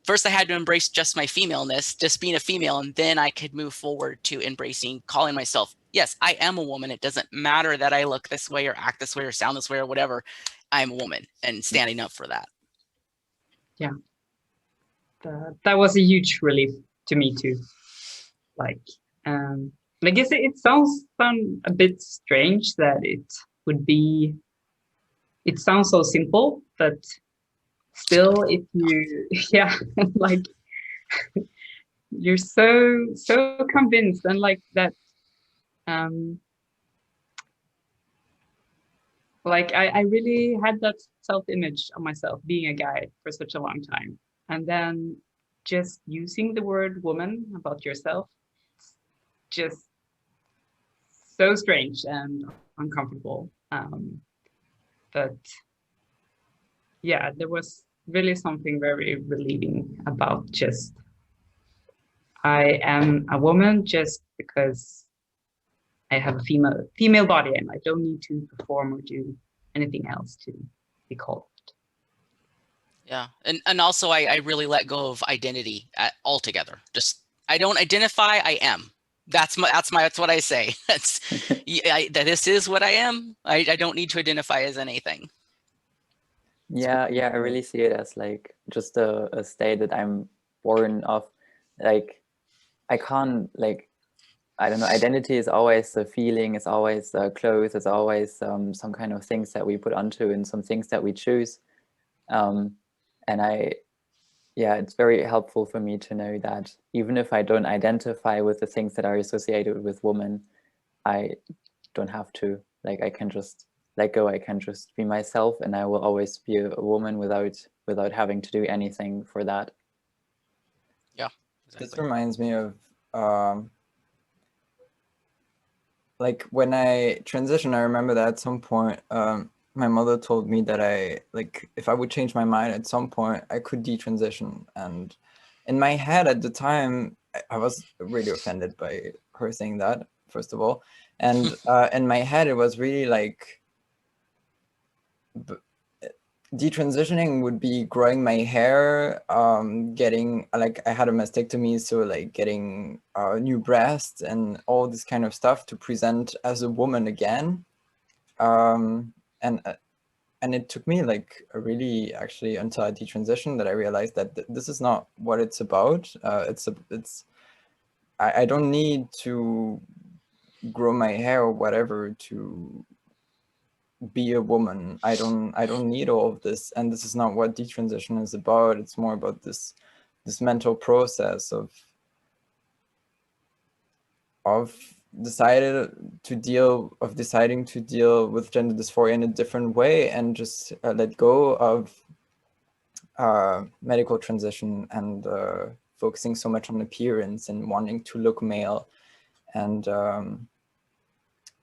First, I had to embrace just my femaleness, just being a female, and then I could move forward to embracing, calling myself, yes, I am a woman. It doesn't matter that I look this way or act this way or sound this way or whatever. I'm a woman, and standing up for that. Yeah. that was a huge relief to me too. Like, I guess it sounds a bit strange that it would be. It sounds so simple, but still, if you, yeah, like you're so convinced and like that. Like I really had that self-image of myself being a guy for such a long time, and then just using the word woman about yourself, just so strange and uncomfortable. But yeah, there was really something very relieving about just I am a woman just because I have a female body and I don't need to perform or do anything else to be called. Yeah, and also I really let go of identity altogether. Just I don't identify. I am. That's what I say. That's this is what I am. I don't need to identify as anything. Yeah, I really see it as like just a state that I'm born of. Like I can't, like, I don't know, identity is always a feeling, it's always clothes, it's always some kind of things that we put onto and some things that we choose. And yeah, it's very helpful for me to know that even if I don't identify with the things that are associated with women, I don't have to. Like, I can just let go, I can just be myself, and I will always be a woman without having to do anything for that. Yeah, exactly. This reminds me of like when I transitioned, I remember that at some point my mother told me that if I would change my mind at some point, I could detransition. And in my head at the time, I was really offended by her saying that, first of all. And in my head, it was really like detransitioning would be growing my hair, getting, like, I had a mastectomy, so like getting new breasts and all this kind of stuff to present as a woman again. And it took me like really actually until I detransitioned that I realized that this is not what it's about. I don't need to grow my hair or whatever to be a woman. I don't need all of this, and this is not what detransition is about. It's more about this mental process of deciding to deal with gender dysphoria in a different way, and just let go of medical transition and focusing so much on appearance and wanting to look male. And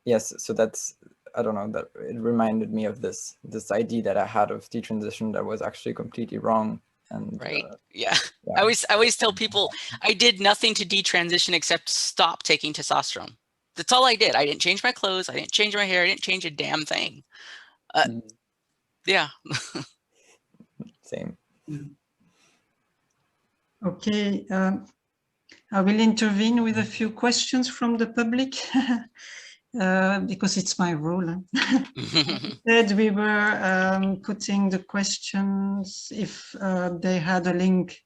yes, so that's, I don't know, that it reminded me of this idea that I had of detransition that was actually completely wrong. And right. Yeah. I always tell people I did nothing to detransition except stop taking testosterone. That's all I did. I didn't change my clothes. I didn't change my hair. I didn't change a damn thing. Yeah. Same. Okay. I will intervene with a few questions from the public because it's my role. Instead, we were putting the questions if they had a link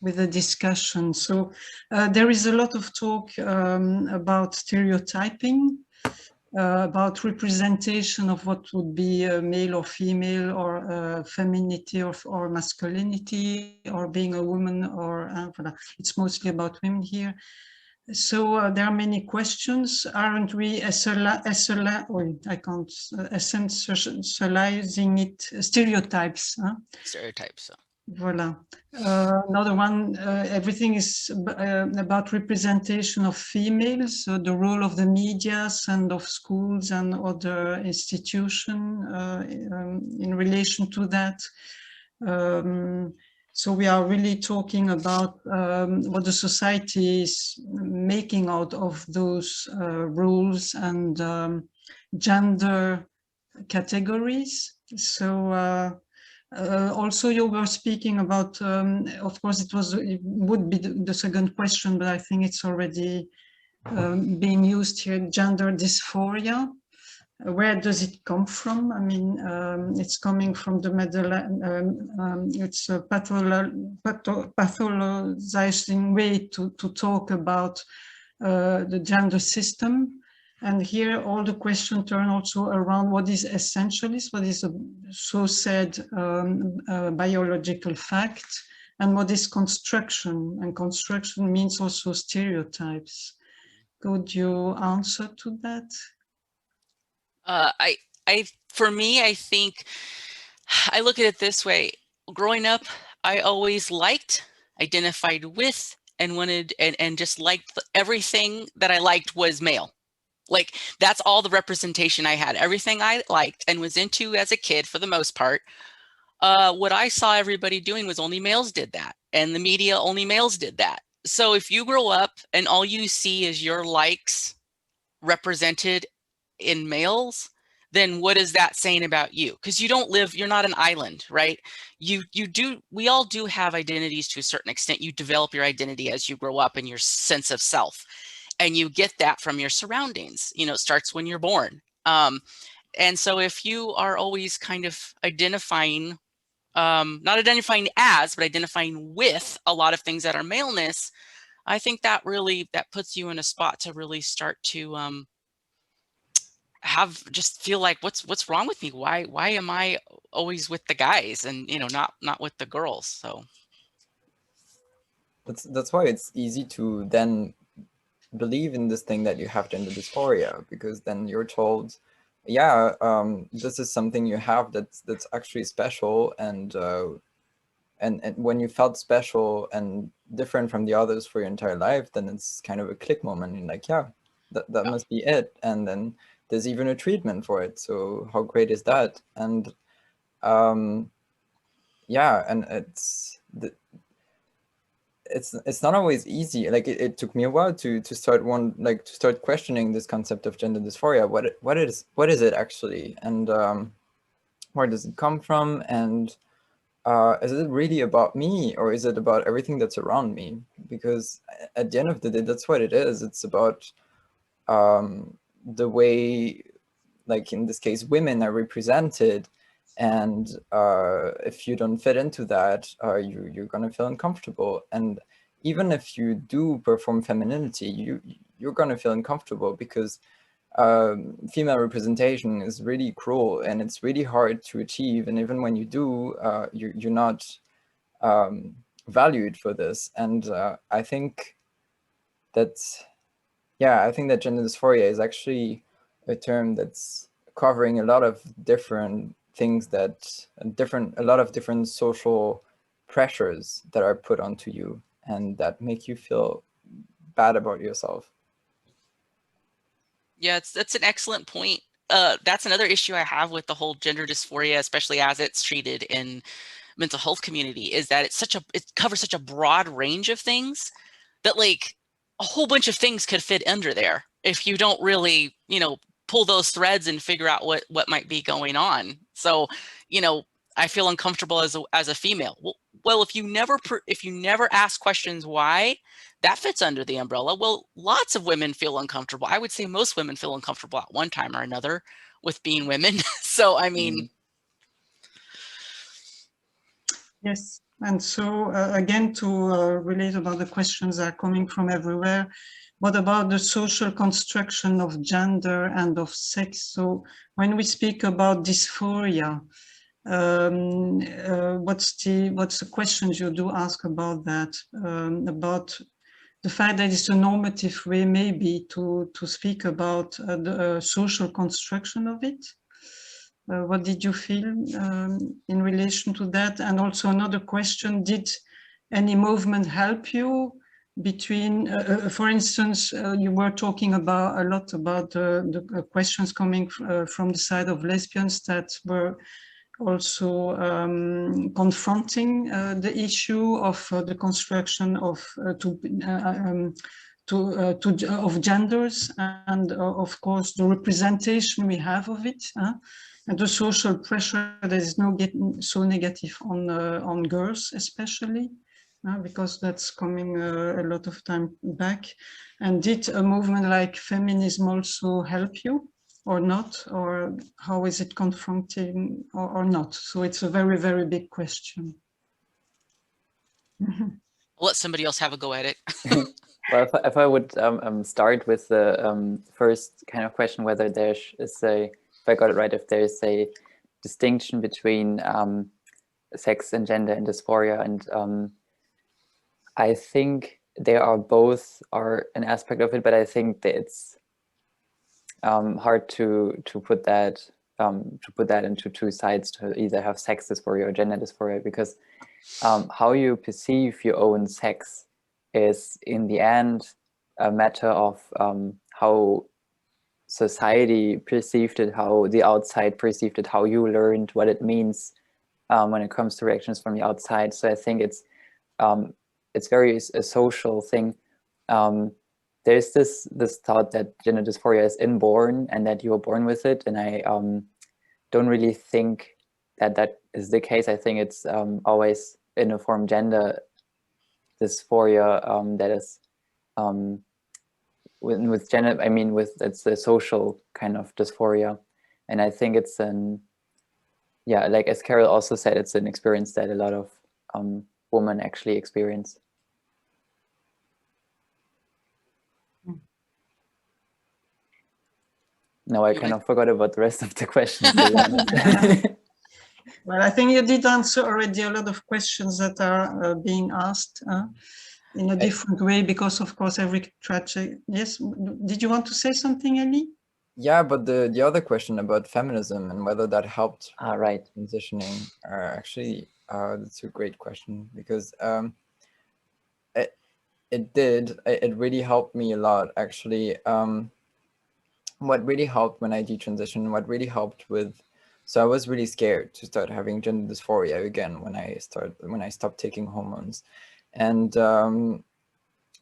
with the discussion. So there is a lot of talk about stereotyping, about representation of what would be male or female, or femininity or masculinity, or being a woman, or it's mostly about women here. So there are many questions. Aren't we essentializing it, stereotypes? Huh? Stereotypes. Voilà. Another one, everything is about representation of females, so the role of the medias and of schools and other institutions in relation to that. So we are really talking about what the society is making out of those rules and gender categories. So also, you were speaking about, of course, it would be the second question, but I think it's already being used here, gender dysphoria. Where does it come from? I mean, it's coming from the it's a pathologizing way to talk about the gender system. And here all the questions turn also around what is essentialist, what is a so-said biological fact, and what is construction. And construction means also stereotypes. Could you answer to that? For me, I think I look at it this way. Growing up, I always liked, identified with, and wanted, and just liked everything that I liked was male. Like, that's all the representation I had. Everything I liked and was into as a kid, for the most part, what I saw everybody doing was only males did that. And the media, only males did that. So if you grow up and all you see is your likes represented in males, then what is that saying about you? Because you don't live, you're not an island, right? We all do have identities to a certain extent. You develop your identity as you grow up and your sense of self. And you get that from your surroundings. You know, it starts when you're born. And so if you are always kind of identifying, not identifying as, but identifying with a lot of things that are maleness, I think that really, that puts you in a spot to really start to just feel like, what's wrong with me? Why am I always with the guys and, you know, not with the girls? So that's why it's easy to then believe in this thing that you have gender dysphoria, because then you're told, yeah, this is something you have that's actually special, and when you felt special and different from the others for your entire life, then it's kind of a click moment. You're like, yeah, that must be it. And then there's even a treatment for it. So how great is that? And yeah, and it's not always easy. Like it took me a while to start questioning this concept of gender dysphoria. What is it actually, and where does it come from, and is it really about me, or is it about everything that's around me? Because at the end of the day, that's what it is. It's about the way, like in this case, women are represented. And if you don't fit into that, you're going to feel uncomfortable. And even if you do perform femininity, you're going to feel uncomfortable, because female representation is really cruel and it's really hard to achieve. And even when you do, you're not valued for this. And I think that gender dysphoria is actually a term that's covering a lot of different things, a lot of different social pressures that are put onto you and that make you feel bad about yourself. yeah, that's an excellent point. That's another issue I have with the whole gender dysphoria, especially as it's treated in mental health community, is that it covers such a broad range of things that, like, a whole bunch of things could fit under there if you don't really, you know, pull those threads and figure out what might be going on. So, you know, I feel uncomfortable as a female. Well, if you never ask questions why, that fits under the umbrella. Well, lots of women feel uncomfortable. I would say most women feel uncomfortable at one time or another with being women. So, I mean. Yes, and so again, to relate about the questions that are coming from everywhere, what about the social construction of gender and of sex? So when we speak about dysphoria, what's the questions you do ask about that? About the fact that it's a normative way maybe to speak about the social construction of it. What did you feel in relation to that? And also another question, did any movement help you between, for instance, you were talking about a lot about the questions coming from the side of lesbians that were also confronting the issue of the construction of of genders, and of course the representation we have of it, and the social pressure that is now getting so negative on girls especially, because that's coming a lot of time back. And did a movement like feminism also help you or not, or how is it confronting or not? So it's a very, very big question. I'll let somebody else have a go at it. Well, if I would start with the first kind of question, whether there is a, if I got it right, if there is a distinction between sex and gender and dysphoria, and I think they are both are an aspect of it, but I think that it's hard to put that into two sides, to either have sex dysphoria or gender dysphoria, because how you perceive your own sex is in the end a matter of how society perceived it, how the outside perceived it, how you learned what it means when it comes to reactions from the outside. So I think it's very a social thing. There's this thought that gender dysphoria is inborn and that you are born with it, and I don't really think that is the case. I think it's always in a form gender dysphoria that is with gender, I mean, it's a social kind of dysphoria, and I think it's yeah, like as Carol also said, it's an experience that a lot of women actually experience. Now I kind of forgot about the rest of the questions. Well, I think you did answer already a lot of questions that are being asked in a different way, because of course every tragedy. Yes, did you want to say something, Elie? Yeah, but the other question about feminism and whether that helped right, transitioning, actually that's a great question, because it really helped me a lot, actually. What really helped when I detransitioned, what really helped with, so I was really scared to start having gender dysphoria again when I stopped taking hormones. And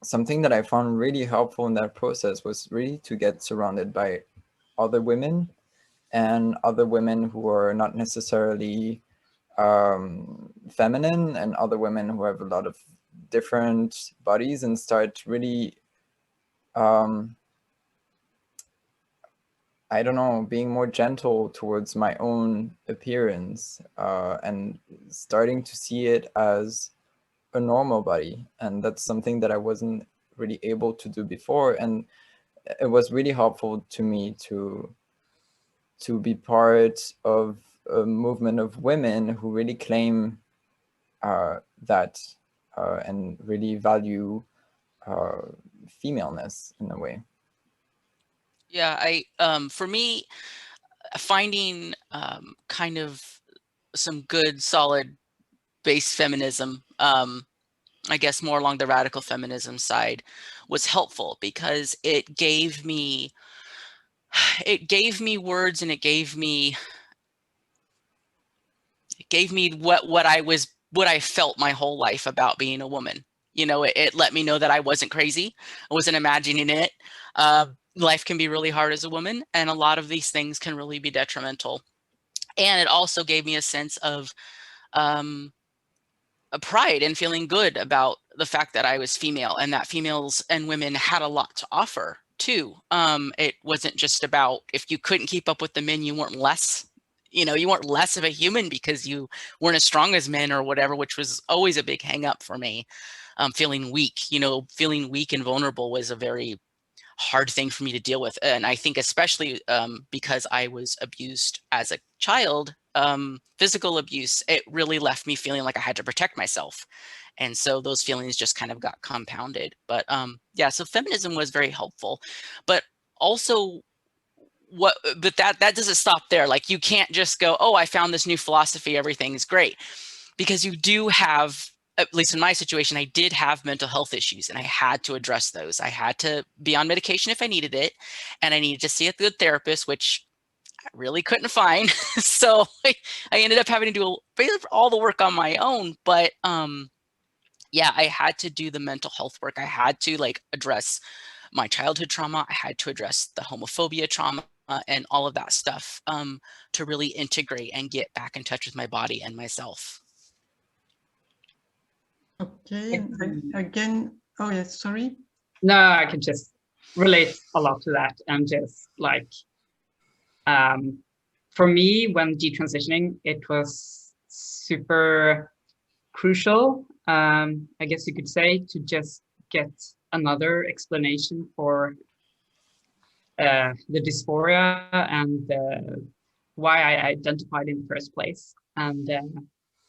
something that I found really helpful in that process was really to get surrounded by other women, and other women who are not necessarily feminine, and other women who have a lot of different bodies, and start really I don't know, being more gentle towards my own appearance, and starting to see it as a normal body. And that's something that I wasn't really able to do before. And it was really helpful to me to be part of a movement of women who really claim that and really value femaleness in a way. Yeah, for me, finding kind of some good, solid base feminism, I guess more along the radical feminism side, was helpful, because it gave me words, and it gave me what I felt my whole life about being a woman. You know, it let me know that I wasn't crazy. I wasn't imagining it. Life can be really hard as a woman, and a lot of these things can really be detrimental. And it also gave me a sense of a pride and feeling good about the fact that I was female, and that females and women had a lot to offer too. It wasn't just about, if you couldn't keep up with the men, you weren't less, you weren't less of a human because you weren't as strong as men or whatever, which was always a big hang up for me. Feeling weak, feeling weak and vulnerable was a very hard thing for me to deal with. And I think especially because I was abused as a child, physical abuse, it really left me feeling like I had to protect myself. And so those feelings just kind of got compounded. But yeah, so feminism was very helpful. But also that doesn't stop there. Like, you can't just go, oh, I found this new philosophy, everything's great. Because you do have, at least in my situation, I did have mental health issues, and I had to address those. I had to be on medication if I needed it, and I needed to see a good therapist, which I really couldn't find. So I ended up having to do all the work on my own. But yeah, I had to do the mental health work. I had to address my childhood trauma. I had to address the homophobia trauma and all of that stuff to really integrate and get back in touch with my body and myself. Okay, again, oh yes, sorry. No, I can just relate a lot to that, and just For me, when detransitioning, it was super crucial, I guess you could say, to just get another explanation for the dysphoria and why I identified in the first place. And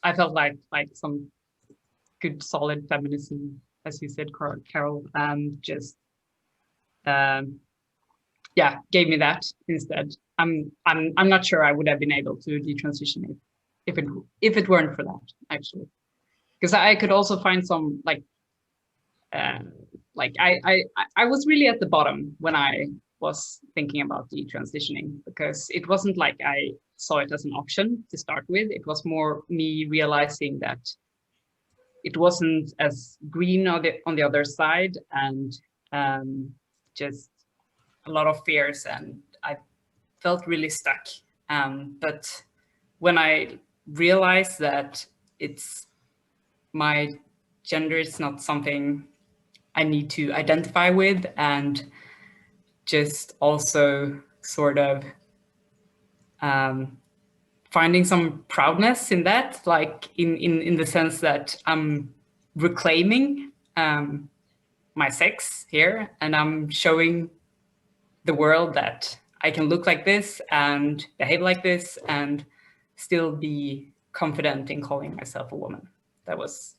I felt like some good solid feminism, as you said, Carol, just yeah, gave me that instead. I'm not sure I would have been able to detransition if it weren't for that, actually, because I could also find some like I was really at the bottom when I was thinking about detransitioning, because it wasn't like I saw it as an option to start with. It was more me realizing that it wasn't as green on the other side, and just a lot of fears, and I felt really stuck. But when I realized that it's my gender is not something I need to identify with, and just also sort of finding some proudness in that, like in the sense that I'm reclaiming my sex here, and I'm showing the world that I can look like this and behave like this and still be confident in calling myself a woman. That was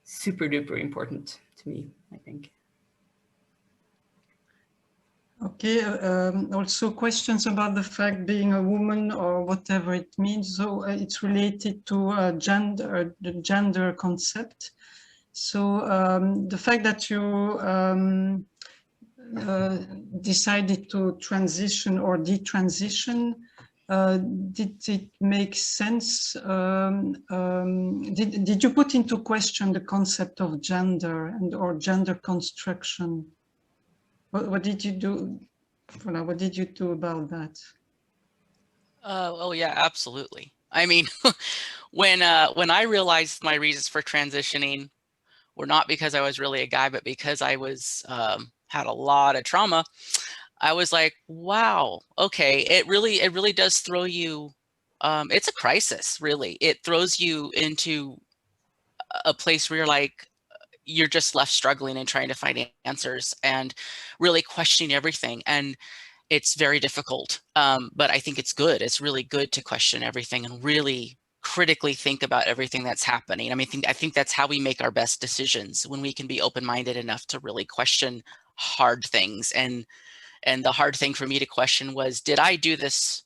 super duper important to me, I think. Okay, also questions about the fact being a woman or whatever it means. So it's related to gender, the gender concept. So the fact that you decided to transition or detransition, did it make sense? Did you put into question the concept of gender and or gender construction? What did you do? What did you do about that? Oh yeah, absolutely. I mean, when I realized my reasons for transitioning were not because I was really a guy, but because I was had a lot of trauma, I was like, wow, okay, it really does throw you. It's a crisis, really. It throws you into a place where you're just left struggling and trying to find answers and really questioning everything. And it's very difficult, but I think it's good. It's really good to question everything and really critically think about everything that's happening. I mean, I think that's how we make our best decisions, when we can be open-minded enough to really question hard things. And the hard thing for me to question was, did I do this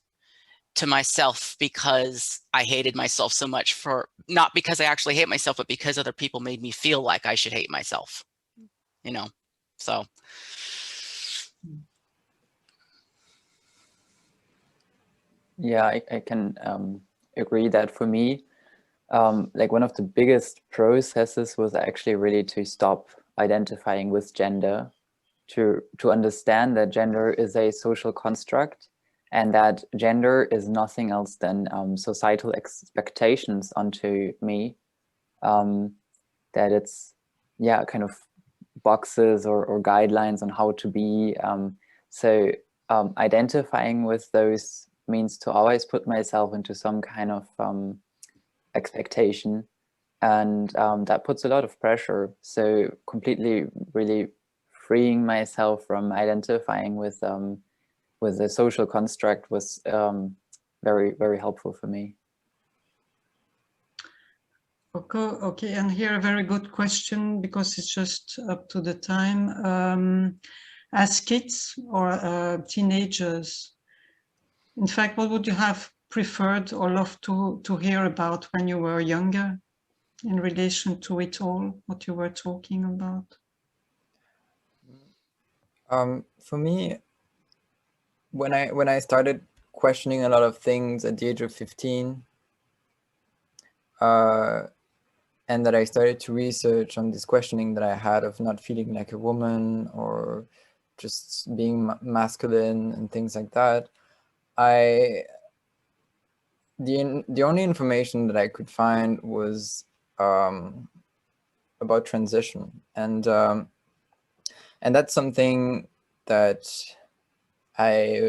to myself because I hated myself so much, for not because I actually hate myself, but because other people made me feel like I should hate myself, you know? So. Yeah, I can agree that for me, like one of the biggest processes was actually really to stop identifying with gender, to understand that gender is a social construct, and that gender is nothing else than societal expectations onto me, that it's, yeah, kind of boxes or guidelines on how to be. So identifying with those means to always put myself into some kind of expectation, and that puts a lot of pressure. So completely really freeing myself from identifying with the social construct was very, very helpful for me. Okay, and here a very good question, because it's just up to the time. As kids or teenagers, in fact, what would you have preferred or loved to hear about when you were younger, in relation to it all, what you were talking about? For me, when I started questioning a lot of things at the age of 15, and that I started to research on this questioning that I had of not feeling like a woman or just being masculine and things like that, the only information that I could find was about transition, and that's something that I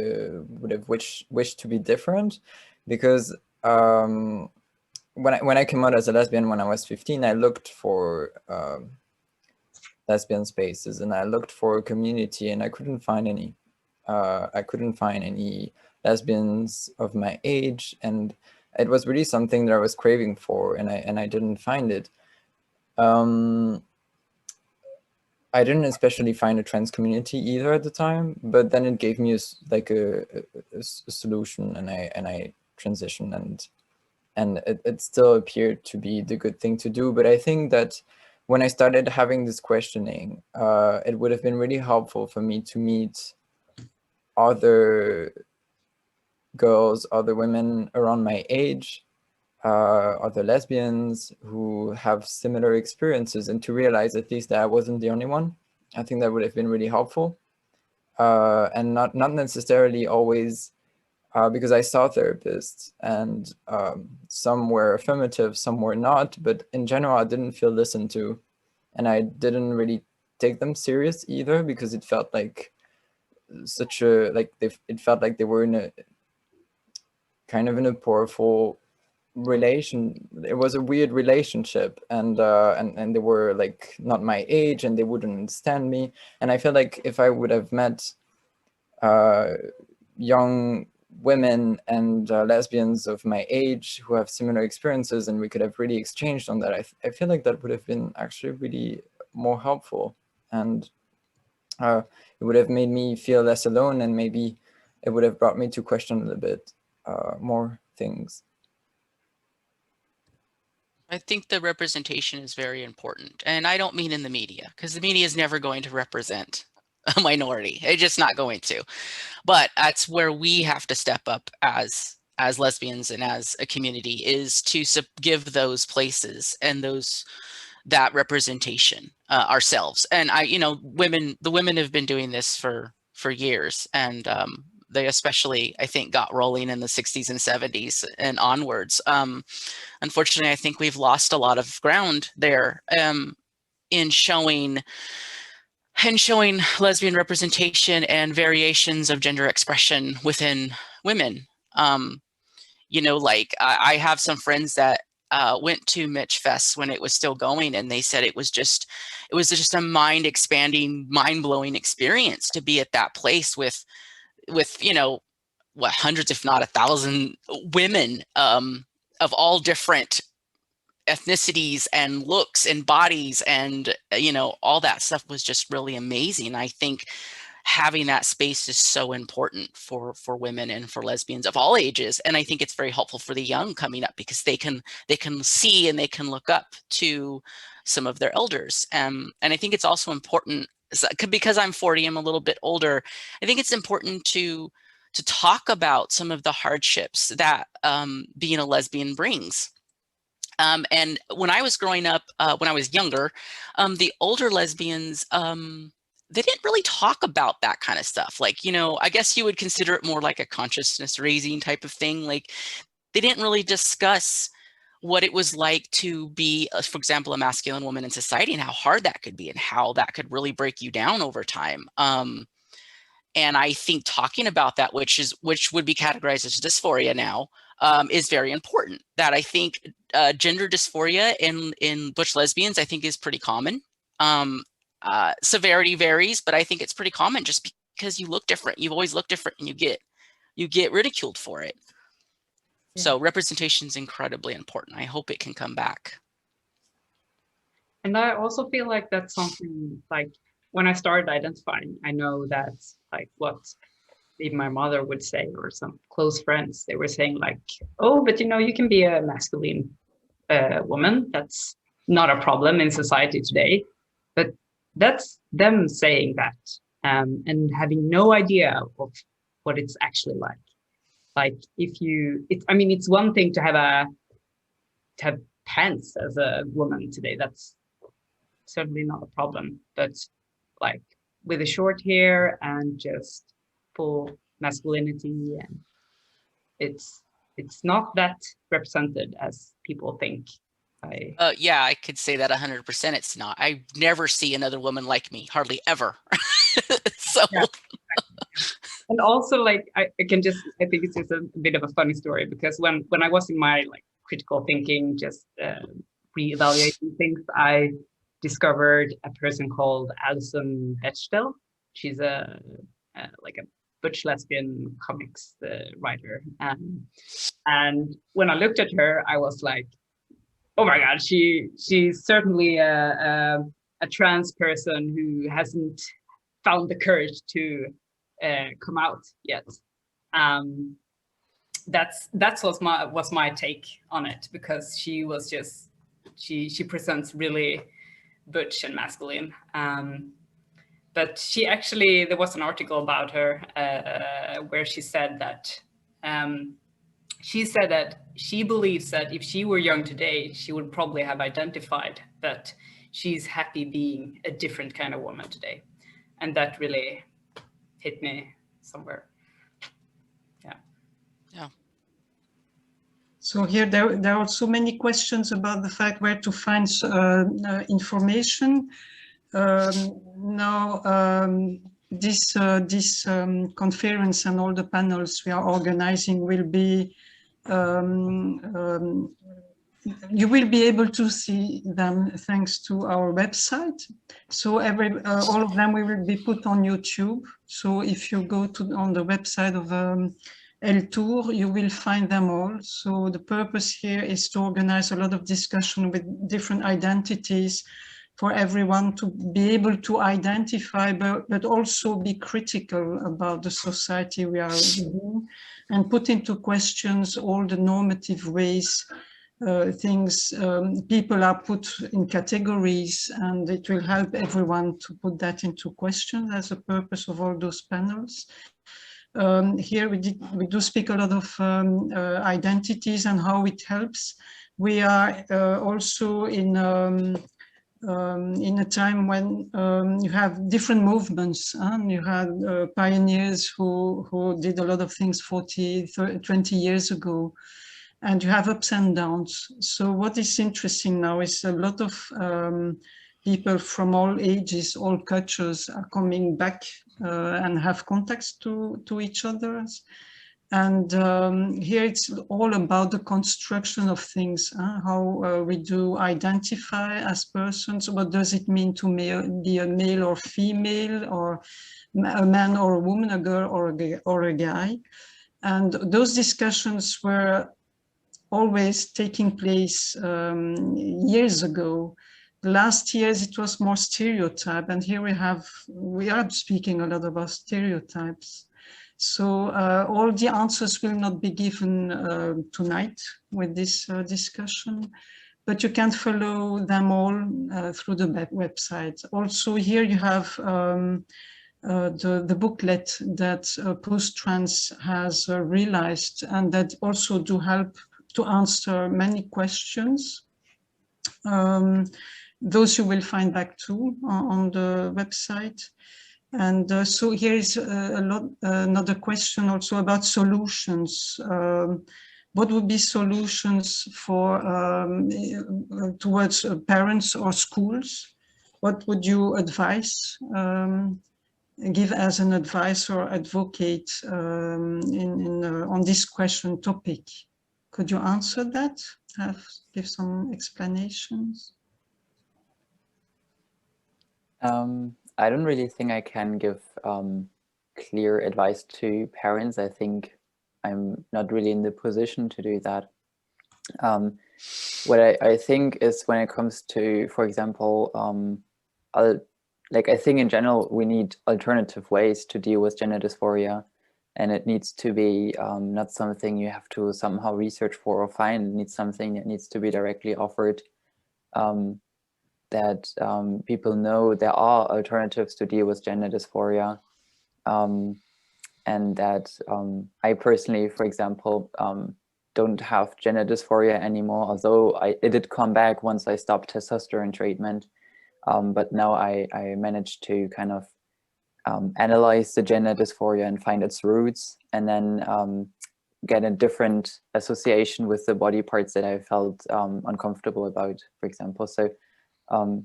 would have wished to be different, because when I came out as a lesbian when I was 15, I looked for lesbian spaces, and I looked for a community, and I couldn't find any. I couldn't find any lesbians of my age, and it was really something that I was craving for, and I didn't find it. I didn't especially find a trans community either at the time, but then it gave me a solution, and I transitioned, and it still appeared to be the good thing to do. But I think that when I started having this questioning, it would have been really helpful for me to meet other girls, other women around my age, other lesbians who have similar experiences, and to realize at least that I wasn't the only one. I think that would have been really helpful, and not necessarily always because I saw therapists, and some were affirmative, some were not, but in general I didn't feel listened to, and I didn't really take them serious either, because it felt like such a it felt like they were in a kind of in a powerful relation. It was a weird relationship, and they were like not my age, and they wouldn't understand me. And I feel like if I would have met young women and lesbians of my age who have similar experiences, and we could have really exchanged on that, I feel like that would have been actually really more helpful, and it would have made me feel less alone, and maybe it would have brought me to question a little bit more things. I think the representation is very important. And I don't mean in the media, because the media is never going to represent a minority. It's just not going to. But that's where we have to step up as lesbians and as a community, is to give those places and that representation ourselves. And the women have been doing this for years, and they especially, I think, got rolling in the 60s and 70s and onwards. Unfortunately, I think we've lost a lot of ground there in showing lesbian representation and variations of gender expression within women. Like I have some friends that went to Mitch Fest when it was still going, and they said it was just a mind-expanding, mind-blowing experience to be at that place with hundreds, if not 1,000 women of all different ethnicities and looks and bodies, and all that stuff was just really amazing. I think having that space is so important for women and for lesbians of all ages, and I think it's very helpful for the young coming up, because they can see and they can look up to some of their elders. And I think it's also important, because I'm 40, I'm a little bit older, I think it's important to talk about some of the hardships that being a lesbian brings. And when I was growing up, when I was younger, the older lesbians, they didn't really talk about that kind of stuff. Like, I guess you would consider it more like a consciousness raising type of thing. Like, they didn't really discuss what it was like to be, for example, a masculine woman in society, and how hard that could be, and how that could really break you down over time. And I think talking about that, which would be categorized as dysphoria now, is very important. That I think gender dysphoria in butch lesbians, I think, is pretty common. Severity varies, but I think it's pretty common, just because you look different. You've always looked different, and you get ridiculed for it. Yeah. So representation is incredibly important. I hope it can come back. And I also feel like that's something, like, when I started identifying, I know that, like, what even my mother would say, or some close friends, they were saying, like, oh, but you can be a masculine woman. That's not a problem in society today. But that's them saying that, and having no idea of what it's actually like. Like, it's one thing to have pants as a woman today. That's certainly not a problem. But like, with the short hair and just full masculinity, and it's not that represented as people think. Yeah, I could say that 100%. It's not. I never see another woman like me, hardly ever. So. Yeah, exactly. And also, like, I think it's just a bit of a funny story, because when I was in my like critical thinking, just reevaluating things, I discovered a person called Alison Bechdel. She's a like a butch lesbian comics writer, and when I looked at her, I was like, oh my God, she's certainly a trans person who hasn't found the courage to come out yet. That's was my take on it, because she was just she presents really butch and masculine. But she actually, there was an article about her where she said that she believes that if she were young today, she would probably have identified that she's happy being a different kind of woman today. And that really hit me somewhere. Yeah. So here there are so many questions about the fact where to find information. This conference and all the panels we are organizing will be, you will be able to see them thanks to our website. So all of them will be put on YouTube. So if you go on the website of Tour, you will find them all. So the purpose here is to organize a lot of discussion with different identities for everyone to be able to identify, but also be critical about the society we are in, and put into questions all the normative ways people are put in categories, and it will help everyone to put that into question. That's the purpose of all those panels. Here we do speak a lot of identities and how it helps. We are also in a time when you have different movements. You had pioneers who did a lot of things 20 years ago, and you have ups and downs. So what is interesting now is a lot of people from all ages, all cultures are coming back and have contacts to each other. And here it's all about the construction of things, how we do identify as persons. What does it mean to be a male or female, or a man or a woman, a girl or a guy? And those discussions were always taking place years ago. The last years it was more stereotype, and here we are speaking a lot about stereotypes. So all the answers will not be given tonight with this discussion, but you can follow them all through the website. Also here you have the booklet that Post-Trans has realized, and that also do help to answer many questions. Those you will find back too on the website. And so here is another question also about solutions. What would be solutions for towards parents or schools? What would you advise, give as an advice or advocate on this question topic? Could you answer that? Give some explanations? I don't really think I can give clear advice to parents. I think I'm not really in the position to do that. What I think is, when it comes to, for example, I think in general we need alternative ways to deal with gender dysphoria, and it needs to be not something you have to somehow research for or find. It needs something that needs to be directly offered. That people know there are alternatives to deal with gender dysphoria, and that I personally, for example, don't have gender dysphoria anymore, although it did come back once I stopped testosterone treatment. But now I managed to kind of analyze the gender dysphoria and find its roots, and then get a different association with the body parts that I felt uncomfortable about, for example. So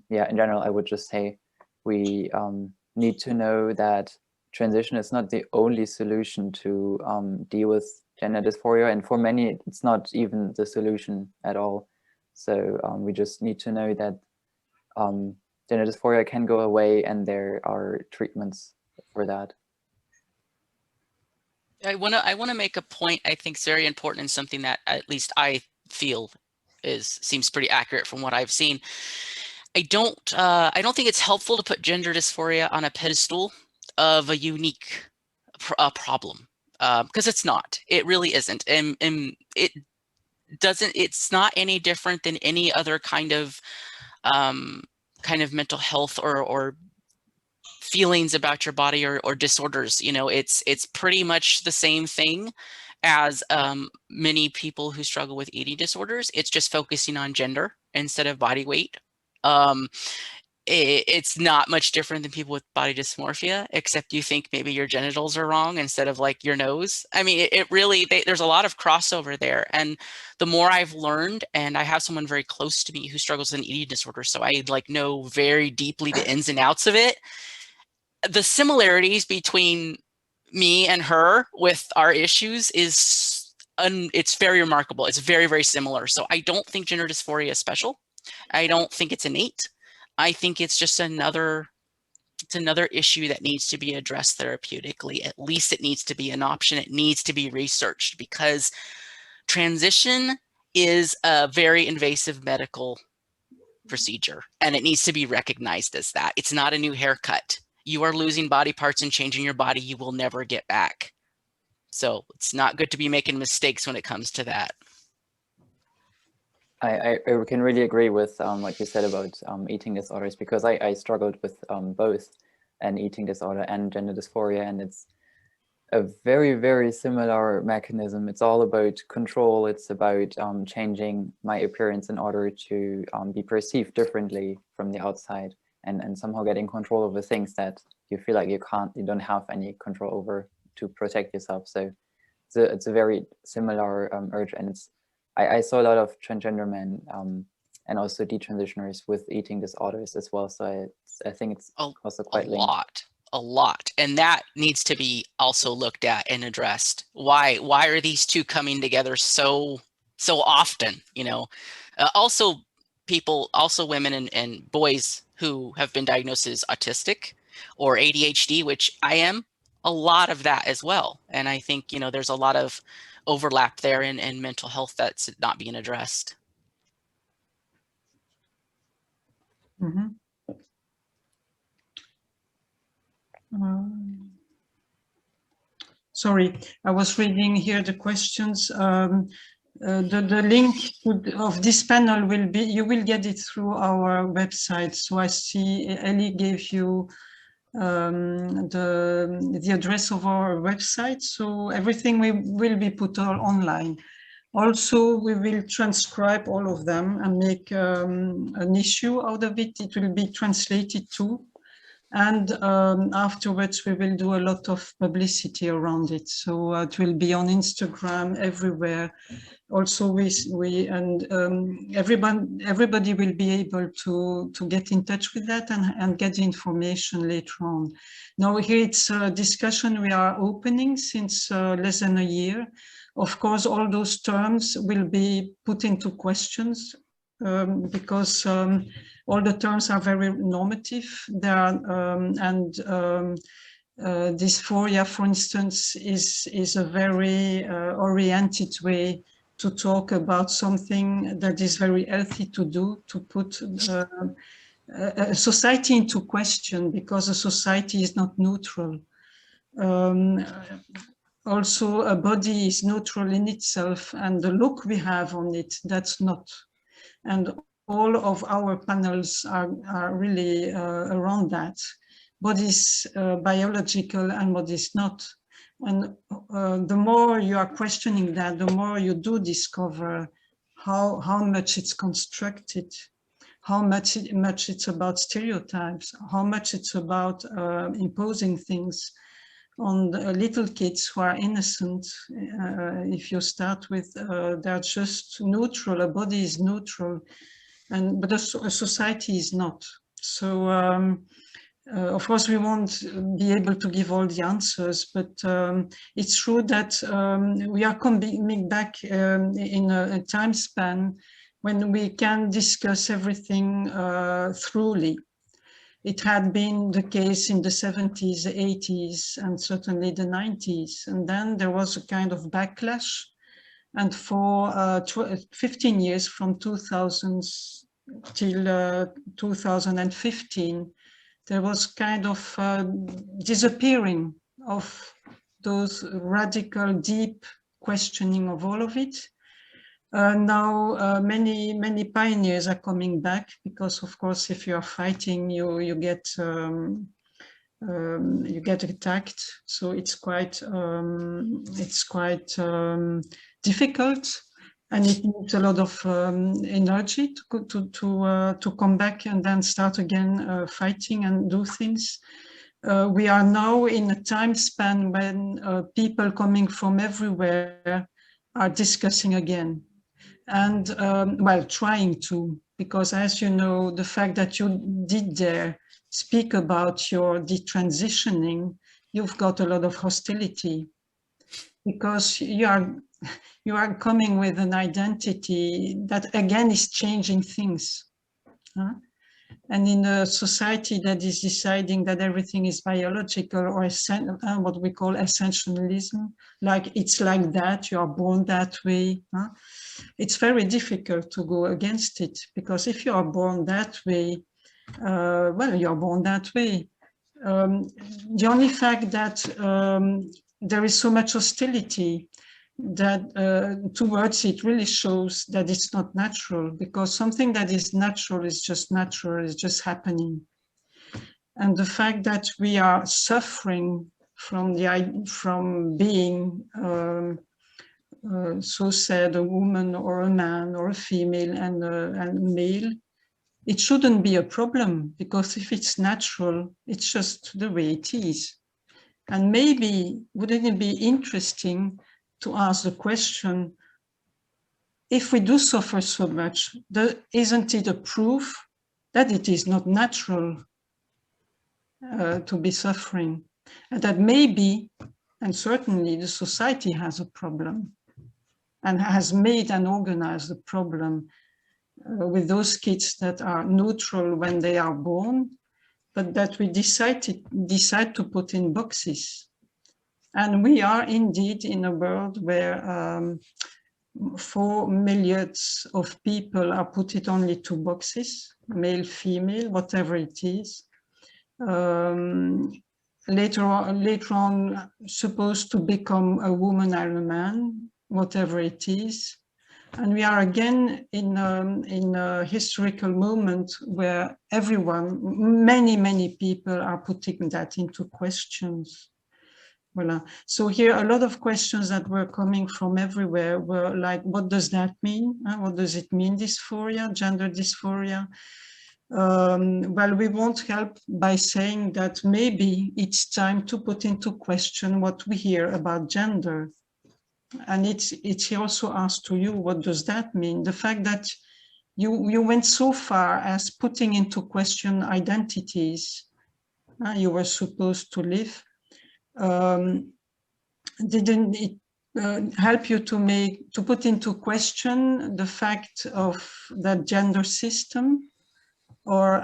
yeah, in general, I would just say we need to know that transition is not the only solution to deal with gender dysphoria, and for many it's not even the solution at all. So we just need to know that gender dysphoria can go away, and there are treatments for that. I want to make a point I think is very important, and something that at least I feel seems pretty accurate from what I've seen. I don't think it's helpful to put gender dysphoria on a pedestal of a unique problem, because it's not. It really isn't, and it's not any different than any other kind of mental health or feelings about your body or disorders. You know, it's pretty much the same thing as many people who struggle with eating disorders. It's just focusing on gender instead of body weight. It's not much different than people with body dysmorphia, except you think maybe your genitals are wrong instead of like your nose. I mean, it really, there's a lot of crossover there. And the more I've learned, and I have someone very close to me who struggles with an eating disorder, so I like know very deeply the ins and outs of it. The similarities between me and her with our issues it's very remarkable. It's very, very similar. So I don't think gender dysphoria is special. I don't think it's innate. I think it's just another issue that needs to be addressed therapeutically. At least it needs to be an option. It needs to be researched, because transition is a very invasive medical procedure, and it needs to be recognized as that. It's not a new haircut. You are losing body parts and changing your body you will never get back. So it's not good to be making mistakes when it comes to that. I can really agree with what you said about eating disorders, because I struggled with both an eating disorder and gender dysphoria, and it's a very, very similar mechanism. It's all about control. It's about changing my appearance in order to be perceived differently from the outside, and somehow getting control over things that you feel like you don't have any control over, to protect yourself. So it's a very similar urge, and I saw a lot of transgender men and also detransitioners with eating disorders as well. So I think it's also quite linked. A lot, and that needs to be also looked at and addressed. Why are these two coming together so often? You know, also women and boys who have been diagnosed as autistic or ADHD, which I am. A lot of that as well. And I think, you know, there's a lot of overlap there in mental health that's not being addressed. Mm-hmm. Sorry, I was reading here the questions. The link of this panel will be, you will get it through our website. So I see Elie gave you the address of our website. So everything will be put all online. Also, we will transcribe all of them and make an issue out of it. It will be translated too. And afterwards, we will do a lot of publicity around it. So it will be on Instagram, everywhere. Also, everybody will be able to get in touch with that and get the information later on. Now, here it's a discussion we are opening since less than a year. Of course, all those terms will be put into questions because all the terms are very normative. Dysphoria, for instance, is a very oriented way to talk about something that is very healthy to do, to put a society into question, because a society is not neutral. Also, a body is neutral in itself, and the look we have on it, that's not. And all of our panels are really around that. What is biological and what is not. And the more you are questioning that, the more you do discover how much it's constructed, how much it's about stereotypes, how much it's about imposing things on the little kids who are innocent. If you start with, they're just neutral, a body is neutral, but a society is not. So Of course, we won't be able to give all the answers, but it's true that we are coming back in a time span when we can discuss everything thoroughly. It had been the case in the 70s, the 80s, and certainly the 90s. And then there was a kind of backlash. And for 15 years, from 2000 till 2015, there was kind of disappearing of those radical, deep questioning of all of it. Now many pioneers are coming back because, of course, if you are fighting, you get attacked. So it's quite difficult, and it needs a lot of energy to come back and then start again fighting and do things. We are now in a time span when people coming from everywhere are discussing again. And well, trying to, because as you know, the fact that you did there speak about your detransitioning, you've got a lot of hostility, because you are coming with an identity that again is changing things. And in a society that is deciding that everything is biological, or what we call essentialism, like it's like that, you are born that way. It's very difficult to go against it, because if you are born that way, well, you are born that way. The only fact that there is so much hostility that towards it really shows that it's not natural, because something that is natural is just natural, is just happening. And the fact that we are suffering from being so said a woman or a man or a female and male, it shouldn't be a problem, because if it's natural, it's just the way it is. And maybe wouldn't it be interesting to ask the question, if we do suffer so much, isn't it a proof that it is not natural to be suffering? And that maybe, and certainly, the society has a problem and has made and organized a problem with those kids that are neutral when they are born, but that we decide to put in boxes. And we are indeed in a world where 4 million of people are put in only 2 boxes, male, female, whatever it is. Later on, supposed to become a woman or a man, whatever it is. And we are again in a historical moment where many people are putting that into questions. Voilà. So here, a lot of questions that were coming from everywhere were like, what does that mean? What does it mean, dysphoria, gender dysphoria? Well, we won't help by saying that maybe it's time to put into question what we hear about gender. And it's also asked to you, what does that mean? The fact that you went so far as putting into question identities you were supposed to live, didn't it help you to put into question the fact of that gender system? Or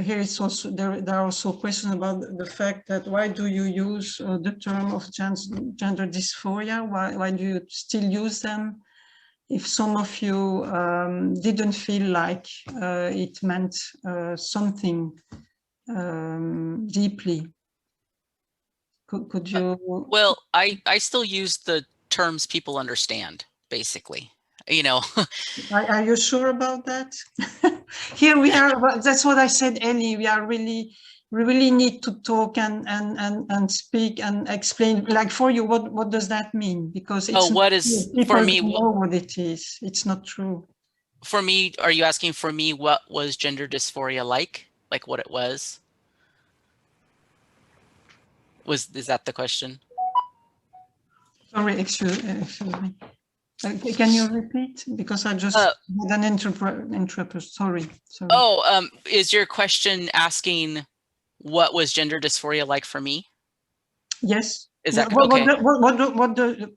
here it's also there are also questions about the fact that why do you use the term of gender dysphoria? Why do you still use them if some of you didn't feel like it meant something deeply? Could you? Well, I still use the terms people understand, basically. You know. Are you sure about that? Here we are. That's what I said, Elie. We really need to talk and speak and explain. Like for you, what does that mean? Because it's what is people for me? Don't know what it is. It's not true. For me, are you asking for me what was gender dysphoria like? Like what it was? Is that the question? Sorry, excuse me. Can you repeat? Because I just had an interpreter. Sorry. Oh, is your question asking what was gender dysphoria like for me? Yes. Is Yeah. that okay?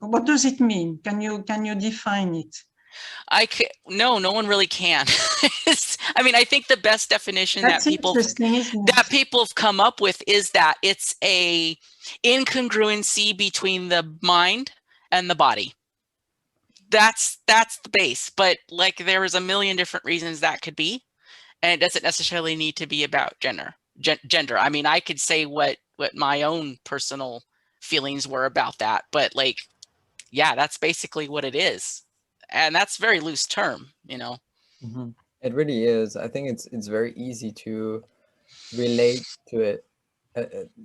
What does it mean? Can you define it? No one really can. I mean, I think the best definition That's that people have come up with is that it's a incongruency between the mind and the body. That's the base, but like there is a million different reasons that could be, and it doesn't necessarily need to be about gender. I mean, I could say what my own personal feelings were about that, but like, yeah, that's basically what it is. And that's a very loose term, you know. Mm-hmm. It really is. I think it's very easy to relate to it.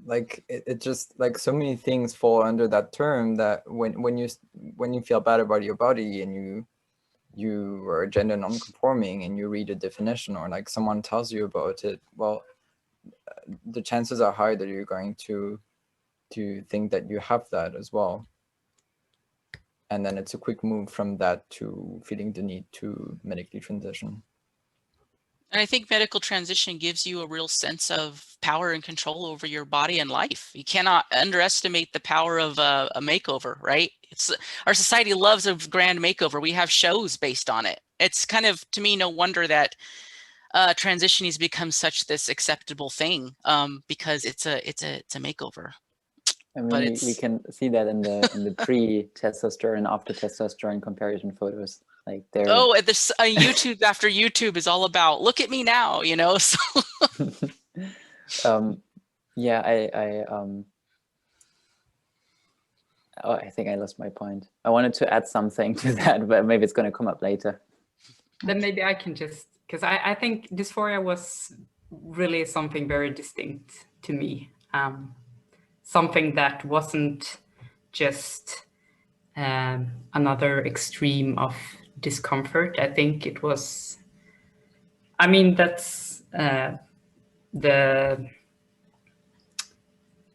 Like it just like so many things fall under that term that when you feel bad about your body and you are gender non-conforming and you read a definition or like someone tells you about it, well, the chances are high that you're going to think that you have that as well. And then it's a quick move from that to feeling the need to medically transition. And I think medical transition gives you a real sense of power and control over your body and life. You cannot underestimate the power of a makeover, right? Our society loves a grand makeover. We have shows based on it. It's kind of, to me, no wonder that transitioning has become such this acceptable thing, because it's a makeover. I mean, we can see that in the pre-testosterone, after testosterone comparison photos. Like there. Oh, this YouTube after YouTube is all about look at me now, you know. So. Yeah, I think I lost my point. I wanted to add something to that, but maybe it's going to come up later. Then maybe I can just, because I think dysphoria was really something very distinct to me. Something that wasn't just another extreme of discomfort. I think it was, I mean, that's the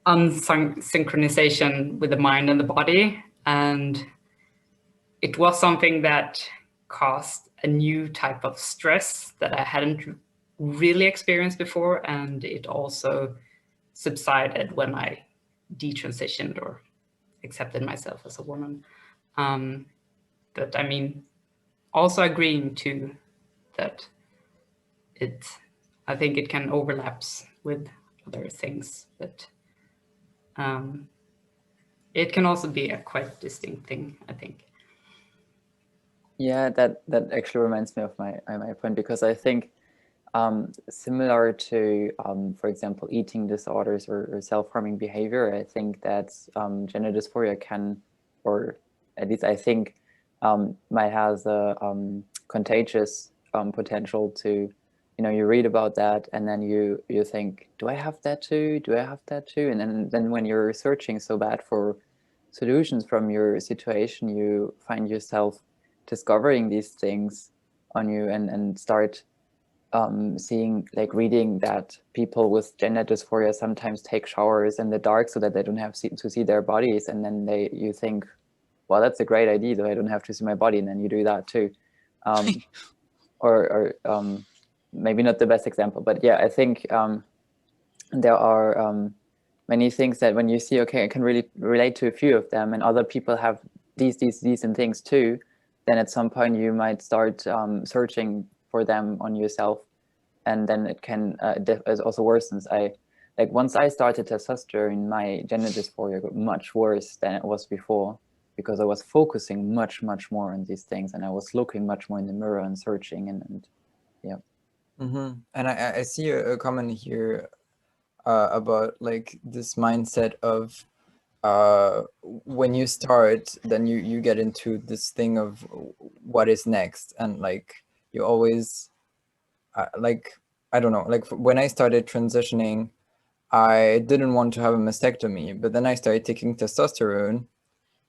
unsynchronization with the mind and the body. And it was something that caused a new type of stress that I hadn't really experienced before. And it also subsided when I detransitioned or accepted myself as a woman. But I mean, also agreeing to that I think it can overlaps with other things, but it can also be a quite distinct thing, I think. Yeah, that actually reminds me of my point, because I think similar to, for example, eating disorders or self-harming behavior, I think that gender dysphoria can, or at least I think, might have a contagious potential to, you know, you read about that and then you think, do I have that too? Do I have that too? And then when you're searching so bad for solutions from your situation, you find yourself discovering these things on you and start seeing, like reading that people with gender dysphoria sometimes take showers in the dark so that they don't have to see their bodies, and then you think, well, that's a great idea, though I don't have to see my body, and then you do that too. Or maybe not the best example, but yeah, I think there are many things that when you see, okay, I can really relate to a few of them, and other people have these and things too, then at some point you might start searching for them on yourself, and then it can it also worsens. Like once I started testosterone, my gender dysphoria got much worse than it was before, because I was focusing much more on these things, and I was looking much more in the mirror and searching, and yeah. Mm-hmm. And I see a comment here about like this mindset of when you start, then you get into this thing of what is next, and like you always like, I don't know, like when I started transitioning, I didn't want to have a mastectomy, but then I started taking testosterone,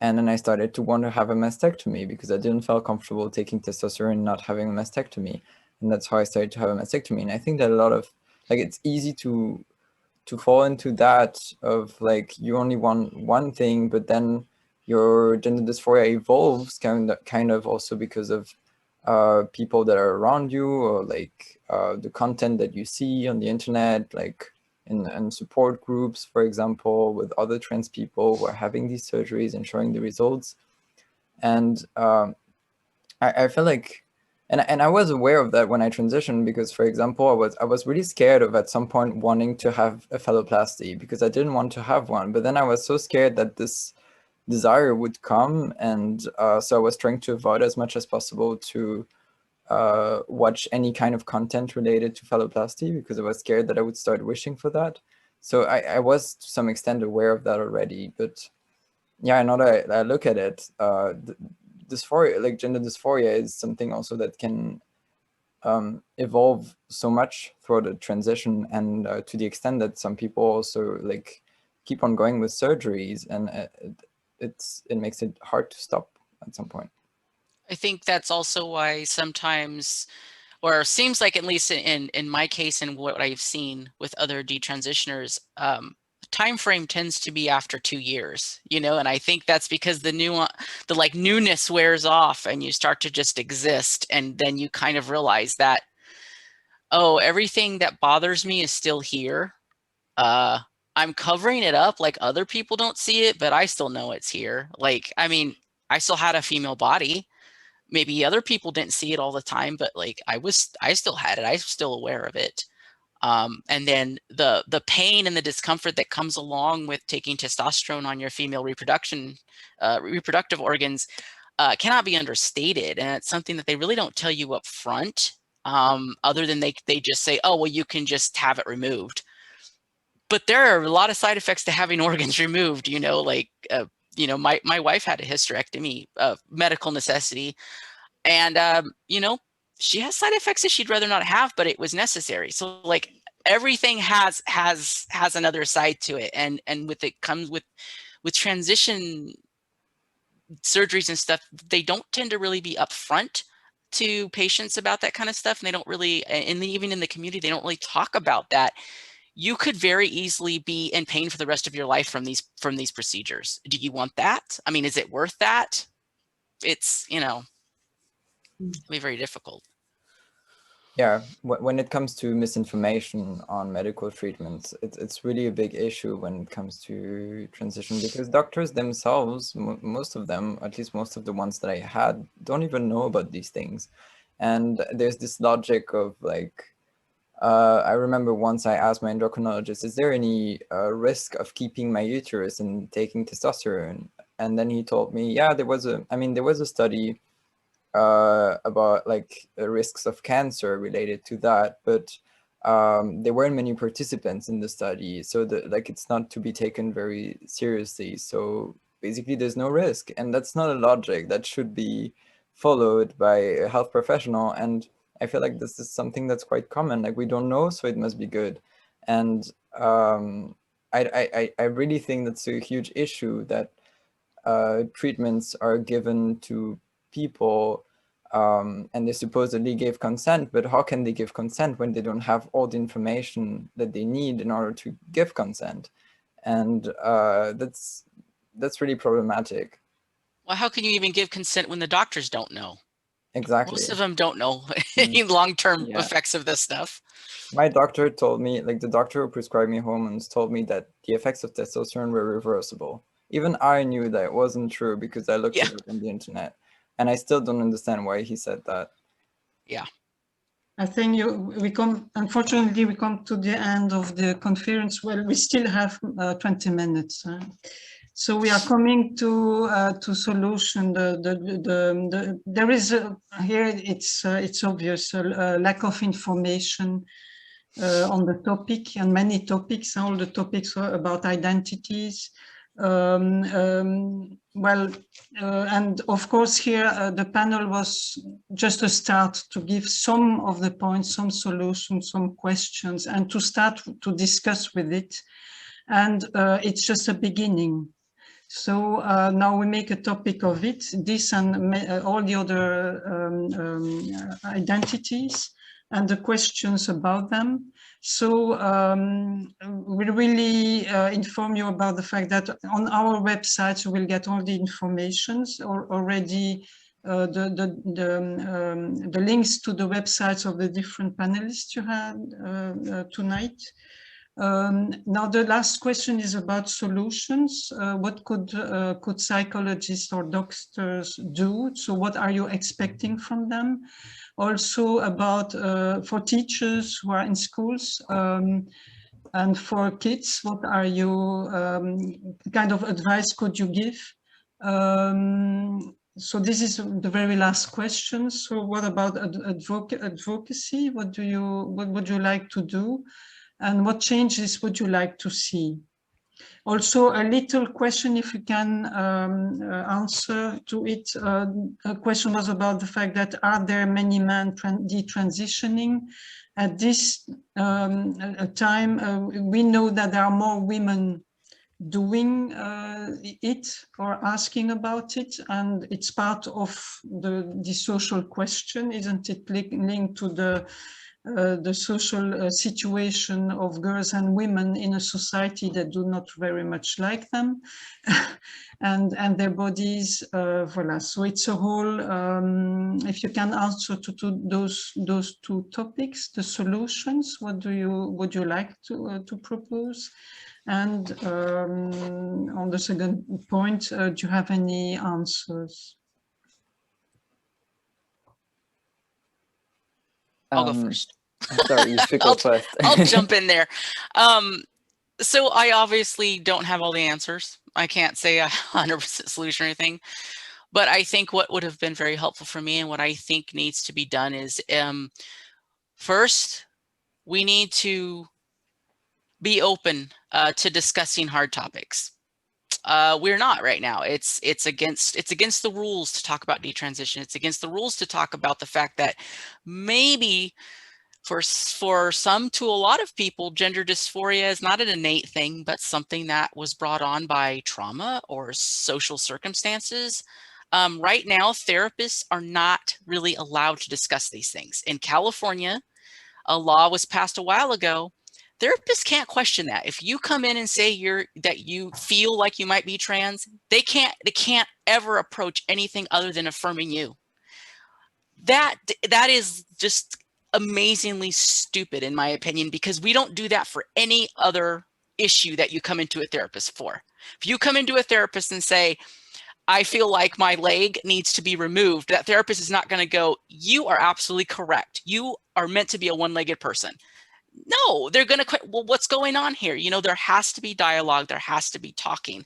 and then I started to want to have a mastectomy because I didn't feel comfortable taking testosterone not having a mastectomy, and that's how I started to have a mastectomy. And I think that a lot of, like, it's easy to fall into that of like you only want one thing, but then your gender dysphoria evolves kind of also because of people that are around you, or like the content that you see on the internet, like in support groups, for example, with other trans people who are having these surgeries and showing the results. And I feel like, and I was aware of that when I transitioned, because, for example, I was really scared of at some point wanting to have a phalloplasty, because I didn't want to have one. But then I was so scared that this desire would come, and so I was trying to avoid as much as possible to watch any kind of content related to phalloplasty, because I was scared that I would start wishing for that. So I was to some extent aware of that already. But yeah, now that I look at it, dysphoria, like gender dysphoria, is something also that can evolve so much throughout the transition, and to the extent that some people also like keep on going with surgeries, and it makes it hard to stop at some point. I think that's also why sometimes, or seems like, at least in my case and what I've seen with other detransitioners, time frame tends to be after 2 years, you know, and I think that's because the newness wears off and you start to just exist, and then you kind of realize that, oh, everything that bothers me is still here. I'm covering it up, like other people don't see it, but I still know it's here. Like, I mean, I still had a female body. Maybe other people didn't see it all the time, but like I still had it. I was still aware of it. And then the pain and the discomfort that comes along with taking testosterone on your female reproductive organs cannot be understated. And it's something that they really don't tell you up front, other than they just say, oh, well, you can just have it removed. But there are a lot of side effects to having organs removed, you know, like, you know, my wife had a hysterectomy of medical necessity, and, you know, she has side effects that she'd rather not have, but it was necessary. So like everything has another side to it. And with it comes with transition surgeries and stuff, they don't tend to really be upfront to patients about that kind of stuff. And they don't really, and even in the community, they don't really talk about that. You could very easily be in pain for the rest of your life from these procedures. Do you want that? I mean, is it worth that? It's, you know, it'll be very difficult. Yeah, when it comes to misinformation on medical treatments, it's really a big issue when it comes to transition, because doctors themselves, most of them, at least most of the ones that I had, don't even know about these things. And there's this logic of like, I remember once I asked my endocrinologist, is there any risk of keeping my uterus and taking testosterone? And then he told me, yeah, there was a study about like risks of cancer related to that, but there weren't many participants in the study, so like it's not to be taken very seriously. So basically there's no risk, and that's not a logic that should be followed by a health professional. And I feel like this is something that's quite common, like we don't know, so it must be good. And I really think that's a huge issue, that treatments are given to people and they supposedly gave consent, but how can they give consent when they don't have all the information that they need in order to give consent? And that's really problematic. Well, how can you even give consent when the doctors don't know? Exactly. Most of them don't know any long-term Yeah. effects of this stuff. My doctor told me, like the doctor who prescribed me hormones told me that the effects of testosterone were reversible. Even I knew that it wasn't true because I looked it up on the internet, and I still don't understand why he said that. Yeah. I think unfortunately, we come to the end of the conference. Well, we still have 20 minutes. So we are coming to solution. There is here. It's obvious lack of information on the topic, and many topics. All the topics are about identities. And of course here the panel was just a start to give some of the points, some solutions, some questions, and to start to discuss with it. And it's just a beginning. So now we make a topic of it, this and all the other identities. and the questions about them. So we'll really inform you about the fact that on our website you will get all the informations or already the links to the websites of the different panelists you had tonight. Now the last question is about solutions. What could psychologists or doctors do? So what are you expecting from them? Also about for teachers who are in schools and for kids, what are you kind of advice could you give? So this is the very last question. So what about advocacy? What would you like to do? And what changes would you like to see? Also, a little question, if you can answer to it. A question was about the fact that are there many men detransitioning? At this time, we know that there are more women doing it or asking about it, and it's part of the social question, isn't it, linked to the social situation of girls and women in a society that do not very much like them and their bodies, voila. So it's a whole, if you can answer to those two topics, the solutions, would you like to propose? And on the second point, do you have any answers? I'll go first. Sorry, you should go first. I'll jump in there. So I obviously don't have all the answers. I can't say a 100% solution or anything, but I think what would have been very helpful for me and what I think needs to be done is first, we need to be open to discussing hard topics. We're not right now. It's against the rules to talk about detransition. It's against the rules to talk about the fact that maybe for some to a lot of people, gender dysphoria is not an innate thing, but something that was brought on by trauma or social circumstances. Right now, therapists are not really allowed to discuss these things. In California, a law was passed a while ago. Therapists can't question that. If you come in and say that you feel like you might be trans, they can't ever approach anything other than affirming you. That is just amazingly stupid, in my opinion, because we don't do that for any other issue that you come into a therapist for. If you come into a therapist and say, I feel like my leg needs to be removed, that therapist is not going to go, you are absolutely correct. You are meant to be a one-legged person. No, they're going to, well, what's going on here? You know, there has to be dialogue. There has to be talking.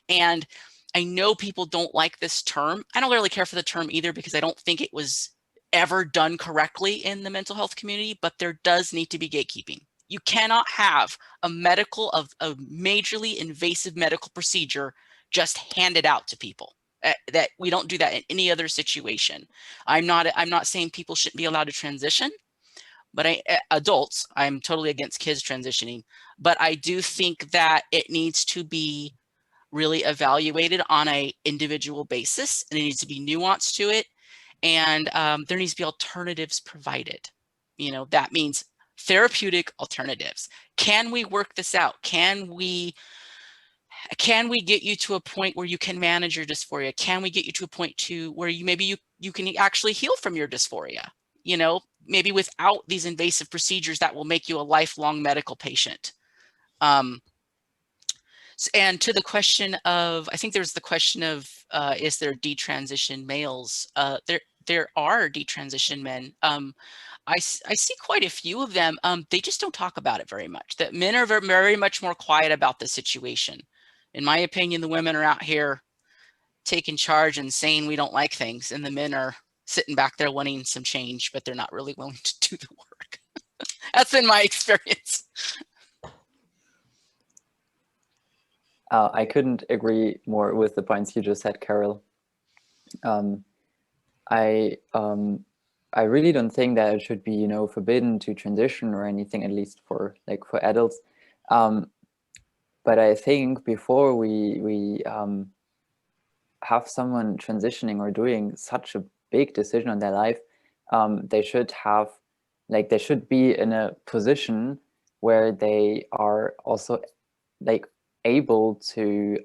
And I know people don't like this term. I don't really care for the term either, because I don't think it was ever done correctly in the mental health community, but there does need to be gatekeeping. You cannot have a majorly invasive medical procedure just handed out to people. That we don't do that in any other situation. I'm not saying people shouldn't be allowed to transition, but adults, I'm totally against kids transitioning, but I do think that it needs to be really evaluated on an individual basis, and it needs to be nuanced to it. And there needs to be alternatives provided. You know, that means therapeutic alternatives. Can we work this out? Can we get you to a point where you can manage your dysphoria? Can we get you to a point where you can actually heal from your dysphoria? You know, maybe without these invasive procedures that will make you a lifelong medical patient. And to the question of, I think there's the question of, is there detransition males? There are detransition men. I see quite a few of them. They just don't talk about it very much. That men are very much more quiet about the situation. In my opinion, the women are out here taking charge and saying we don't like things, and the men are sitting back there wanting some change, but they're not really willing to do the work. That's been my experience. I couldn't agree more with the points you just said, Carol. I really don't think that it should be, you know, forbidden to transition or anything, at least for adults. But I think before we have someone transitioning or doing such a big decision on their life, they should have like they should be in a position where they are also like able to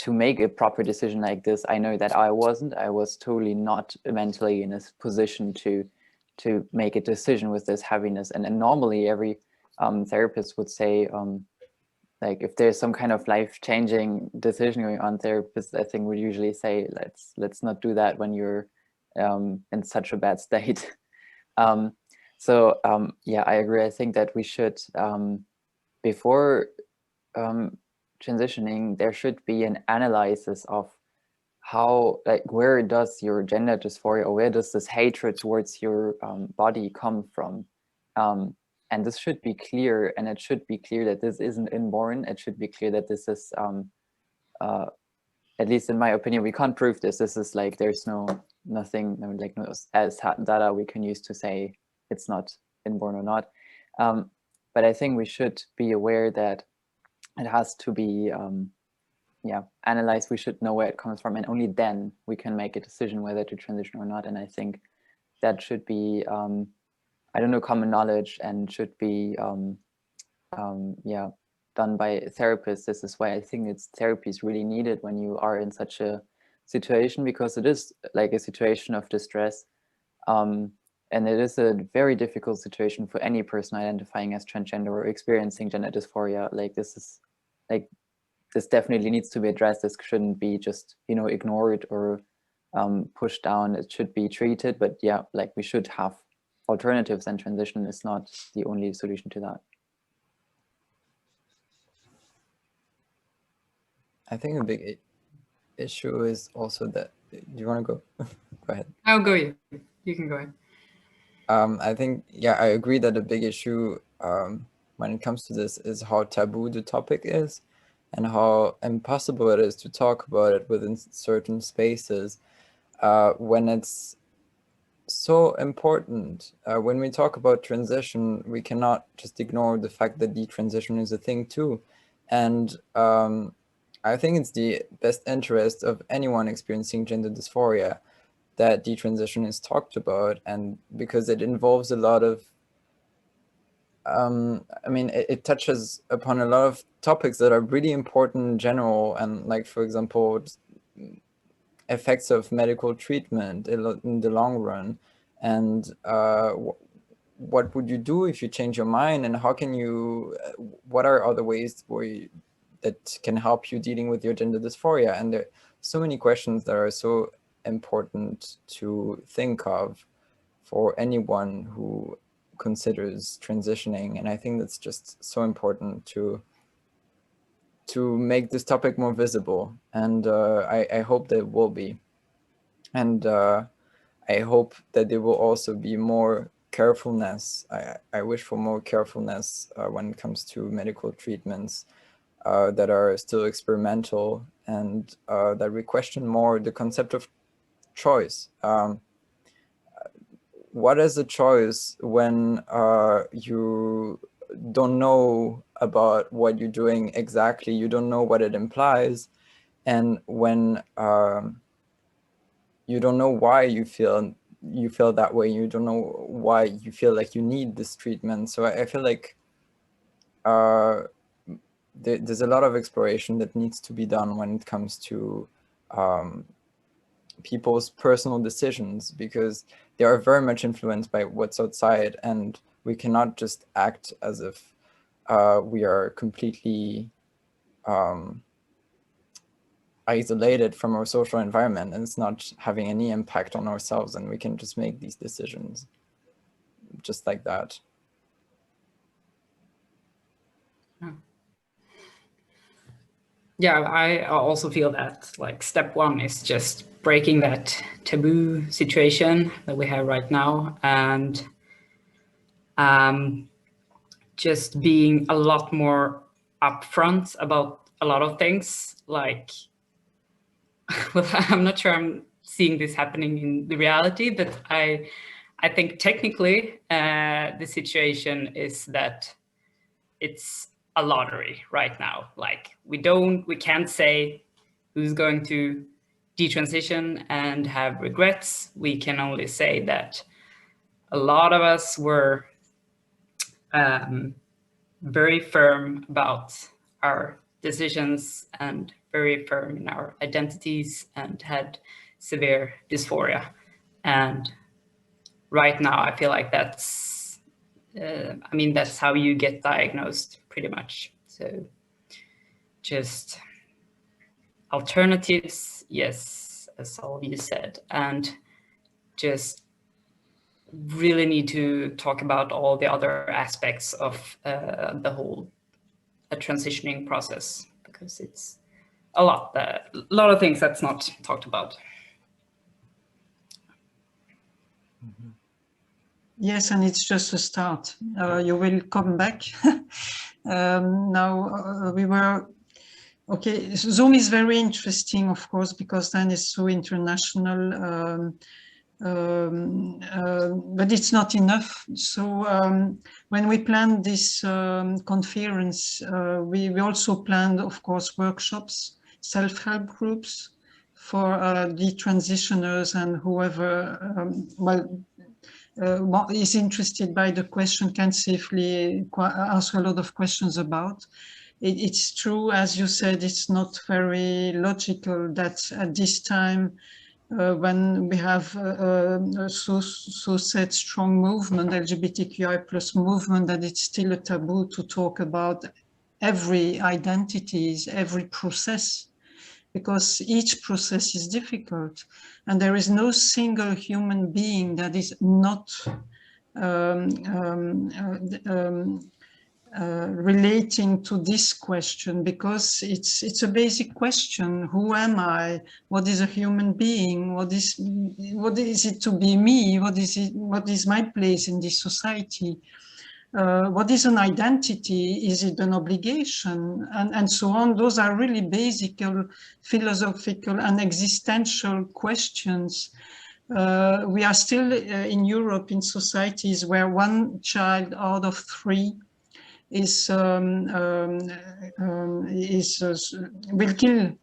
make a proper decision like this. I know that I was totally not mentally in a position to make a decision with this heaviness. And normally every therapist would say, like if there's some kind of life-changing decision going on, therapists I think would usually say, let's not do that when you're in such a bad state. Yeah, I agree. I think that we should, before transitioning, there should be an analysis of how, like, where does your gender dysphoria, or where does this hatred towards your body come from? And this should be clear, and it should be clear that this isn't inborn. It should be clear that this is, at least in my opinion, we can't prove this. This is like, there's nothing like no as data we can use to say it's not inborn or not. But I think we should be aware that it has to be analyzed. We should know where it comes from, and only then we can make a decision whether to transition or not. And I think that should be I don't know, common knowledge, and should be done by therapists. This is why I think therapy is really needed when you are in such a situation, because it is like a situation of distress, and it is a very difficult situation for any person identifying as transgender or experiencing gender dysphoria. Like this definitely needs to be addressed. This shouldn't be just, ignored or pushed down. It should be treated. But yeah, like we should have alternatives, and transition is not the only solution to that. I think a big issue is also that, do you want to go? Go ahead. I'll go. You can go ahead. I think, yeah, I agree that a big issue when it comes to this is how taboo the topic is, and how impossible it is to talk about it within certain spaces when it's so important. When we talk about transition, we cannot just ignore the fact that detransition is a thing too. And I think it's the best interest of anyone experiencing gender dysphoria that detransition is talked about, and because it involves a lot of, it touches upon a lot of topics that are really important in general, and like, for example, effects of medical treatment in the long run, and what would you do if you change your mind, and how can you, what are other ways that can help you dealing with your gender dysphoria? And there are so many questions that are so important to think of for anyone who considers transitioning. And I think that's just so important to make this topic more visible. And I hope that it will be. And I hope that there will also be more carefulness. I wish for more carefulness when it comes to medical treatments that are still experimental, and that we question more the concept of choice. What is a choice when you don't know about what you're doing exactly, you don't know what it implies, and when you don't know why you feel that way, you don't know why you feel like you need this treatment. So I feel like there's a lot of exploration that needs to be done when it comes to people's personal decisions, because they are very much influenced by what's outside, and we cannot just act as if we are completely isolated from our social environment, and it's not having any impact on ourselves, and we can just make these decisions just like that. Yeah, I also feel that like step one is just breaking that taboo situation that we have right now, and just being a lot more upfront about a lot of things. Like, well, I'm not sure I'm seeing this happening in the reality, but I think technically the situation is that it's a lottery right now. Like we can't say who's going to detransition and have regrets. We can only say that a lot of us were very firm about our decisions and very firm in our identities and had severe dysphoria. And right now, I feel like that's, I mean, that's how you get diagnosed pretty much. So just alternatives, yes, as all of you said, and just really need to talk about all the other aspects of the whole transitioning process, because it's a lot of things that's not talked about. Yes, and it's just a start. You will come back. Now we were, okay, Zoom is very interesting, of course, because then it's so international, but it's not enough. So when we planned this conference, we also planned, of course, workshops, self-help groups for detransitioners and whoever, is interested by the question can safely ask a lot of questions about. It's true, as you said, it's not very logical that at this time, when we have so said strong movement, LGBTQI plus movement, that it's still a taboo to talk about every identities, every process, because each process is difficult and there is no single human being that is not relating to this question, because it's a basic question. Who am I? What is a human being? What is it to be me? What is my place in this society? What is an identity? Is it an obligation? And so on. Those are really basic philosophical and existential questions. We are still in Europe in societies where one child out of 3 will kill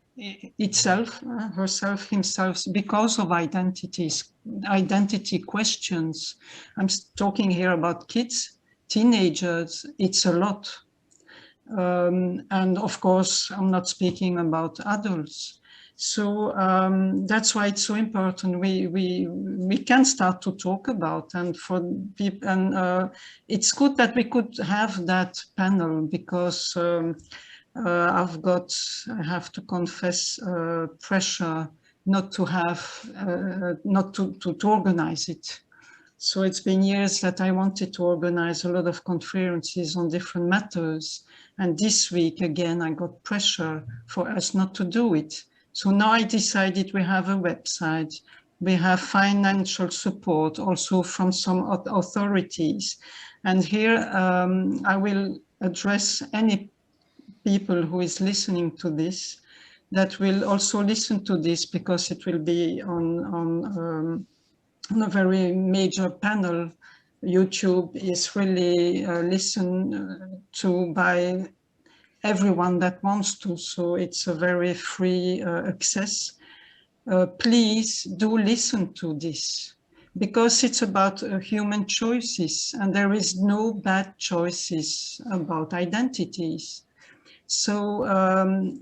itself, herself, himself, because of identity questions. I'm talking here about kids, teenagers. It's a lot, and of course, I'm not speaking about adults. So that's why it's so important. We can start to talk about, and for people, and it's good that we could have that panel, because I have to confess, pressure not to have, not to organize it. So it's been years that I wanted to organize a lot of conferences on different matters. And this week, again, I got pressure for us not to do it. So now I decided we have a website, we have financial support also from some authorities. And here I will address any people who is listening to this, that will also listen to this, because it will be on a very major panel. YouTube is really listened to by everyone that wants to, so it's a very free access. Please do listen to this, because it's about human choices, and there is no bad choices about identities. So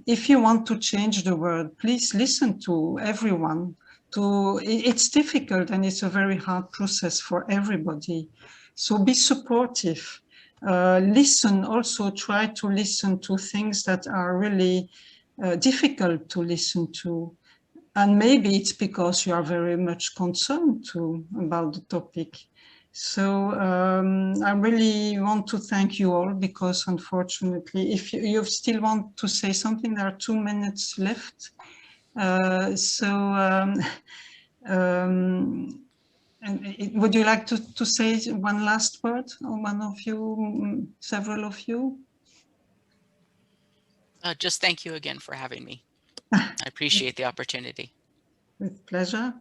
if you want to change the world, please listen to everyone. It's difficult and it's a very hard process for everybody. So be supportive. Listen, also try to listen to things that are really difficult to listen to. And maybe it's because you are very much concerned too about the topic. So I really want to thank you all, because unfortunately, if you still want to say something, there are 2 minutes left. Would you like to say one last word, or one of you, several of you? Just thank you again for having me. I appreciate the opportunity. With pleasure.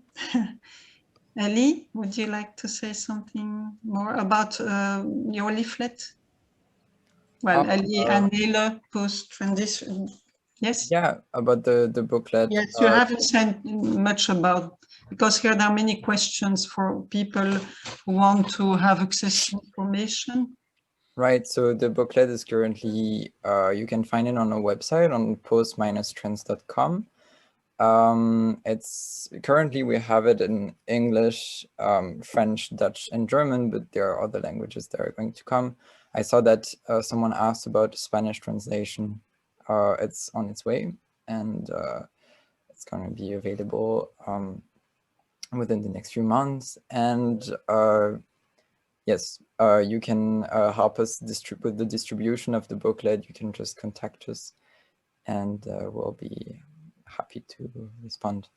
Elie, would you like to say something more about your leaflet? Well, Elie and Nele post-transition. Yes? Yeah, about the booklet. Yes, you haven't said much about because here there are many questions for people who want to have access to information. Right, so the booklet is currently, you can find it on our website on post-trans.com. It's currently we have it in English, French, Dutch, and German, but there are other languages that are going to come. I saw that someone asked about Spanish translation. It's on its way, and it's going to be available within the next few months. And yes, you can help us with the distribution of the booklet. You can just contact us, and we'll be happy to respond.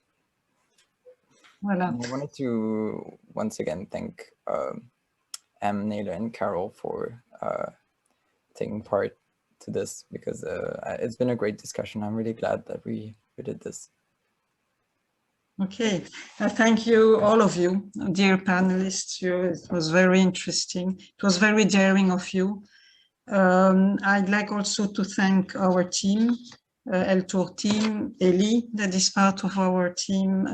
Voilà. And I wanted to once again thank Nele, and Carol for taking part to this, because it's been a great discussion. I'm really glad that we did this. Okay, thank you, all of you, dear panelists. It was very interesting. It was very daring of you. I'd like also to thank our team, Eltour team, Elie, that is part of our team,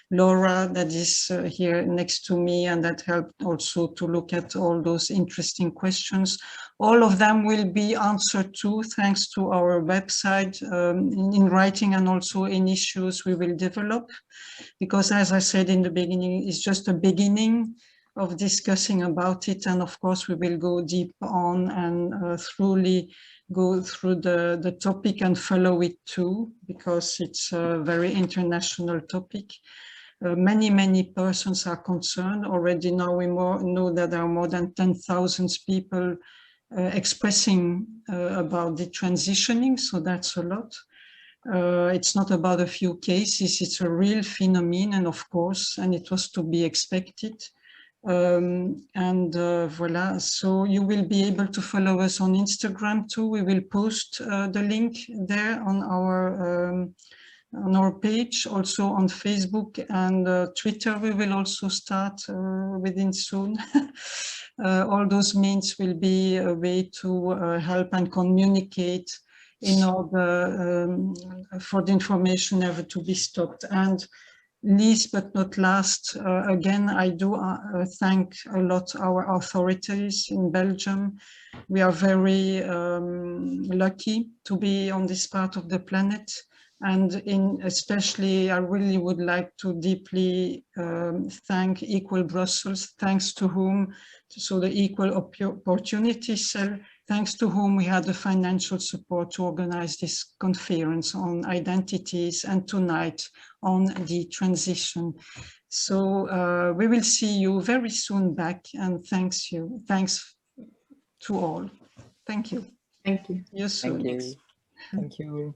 Laura, that is here next to me, and that helped also to look at all those interesting questions. All of them will be answered to, thanks to our website, in writing, and also in issues we will develop, because as I said in the beginning, it's just a beginning of discussing about it, and of course we will go deep on and thoroughly go through the topic and follow it too, because it's a very international topic. Many persons are concerned. Already now we know that there are more than 10,000 people expressing about detransitioning, so that's a lot. It's not about a few cases, it's a real phenomenon, of course, and it was to be expected. Voila, so you will be able to follow us on Instagram too. We will post the link there on our page, also on Facebook and Twitter. We will also start within soon. All those means will be a way to help and communicate in order for the information never to be stopped. And least but not last, again, I do thank a lot our authorities in Belgium. We are very lucky to be on this part of the planet. And especially, I really would like to deeply thank Equal Brussels, thanks to whom, so the Equal Opportunity Cell, thanks to whom we had the financial support to organize this conference on identities, and tonight on detransition. So we will see you very soon back, and thanks to all. Thank you. Thank you. See you soon. Thank you. Thank you.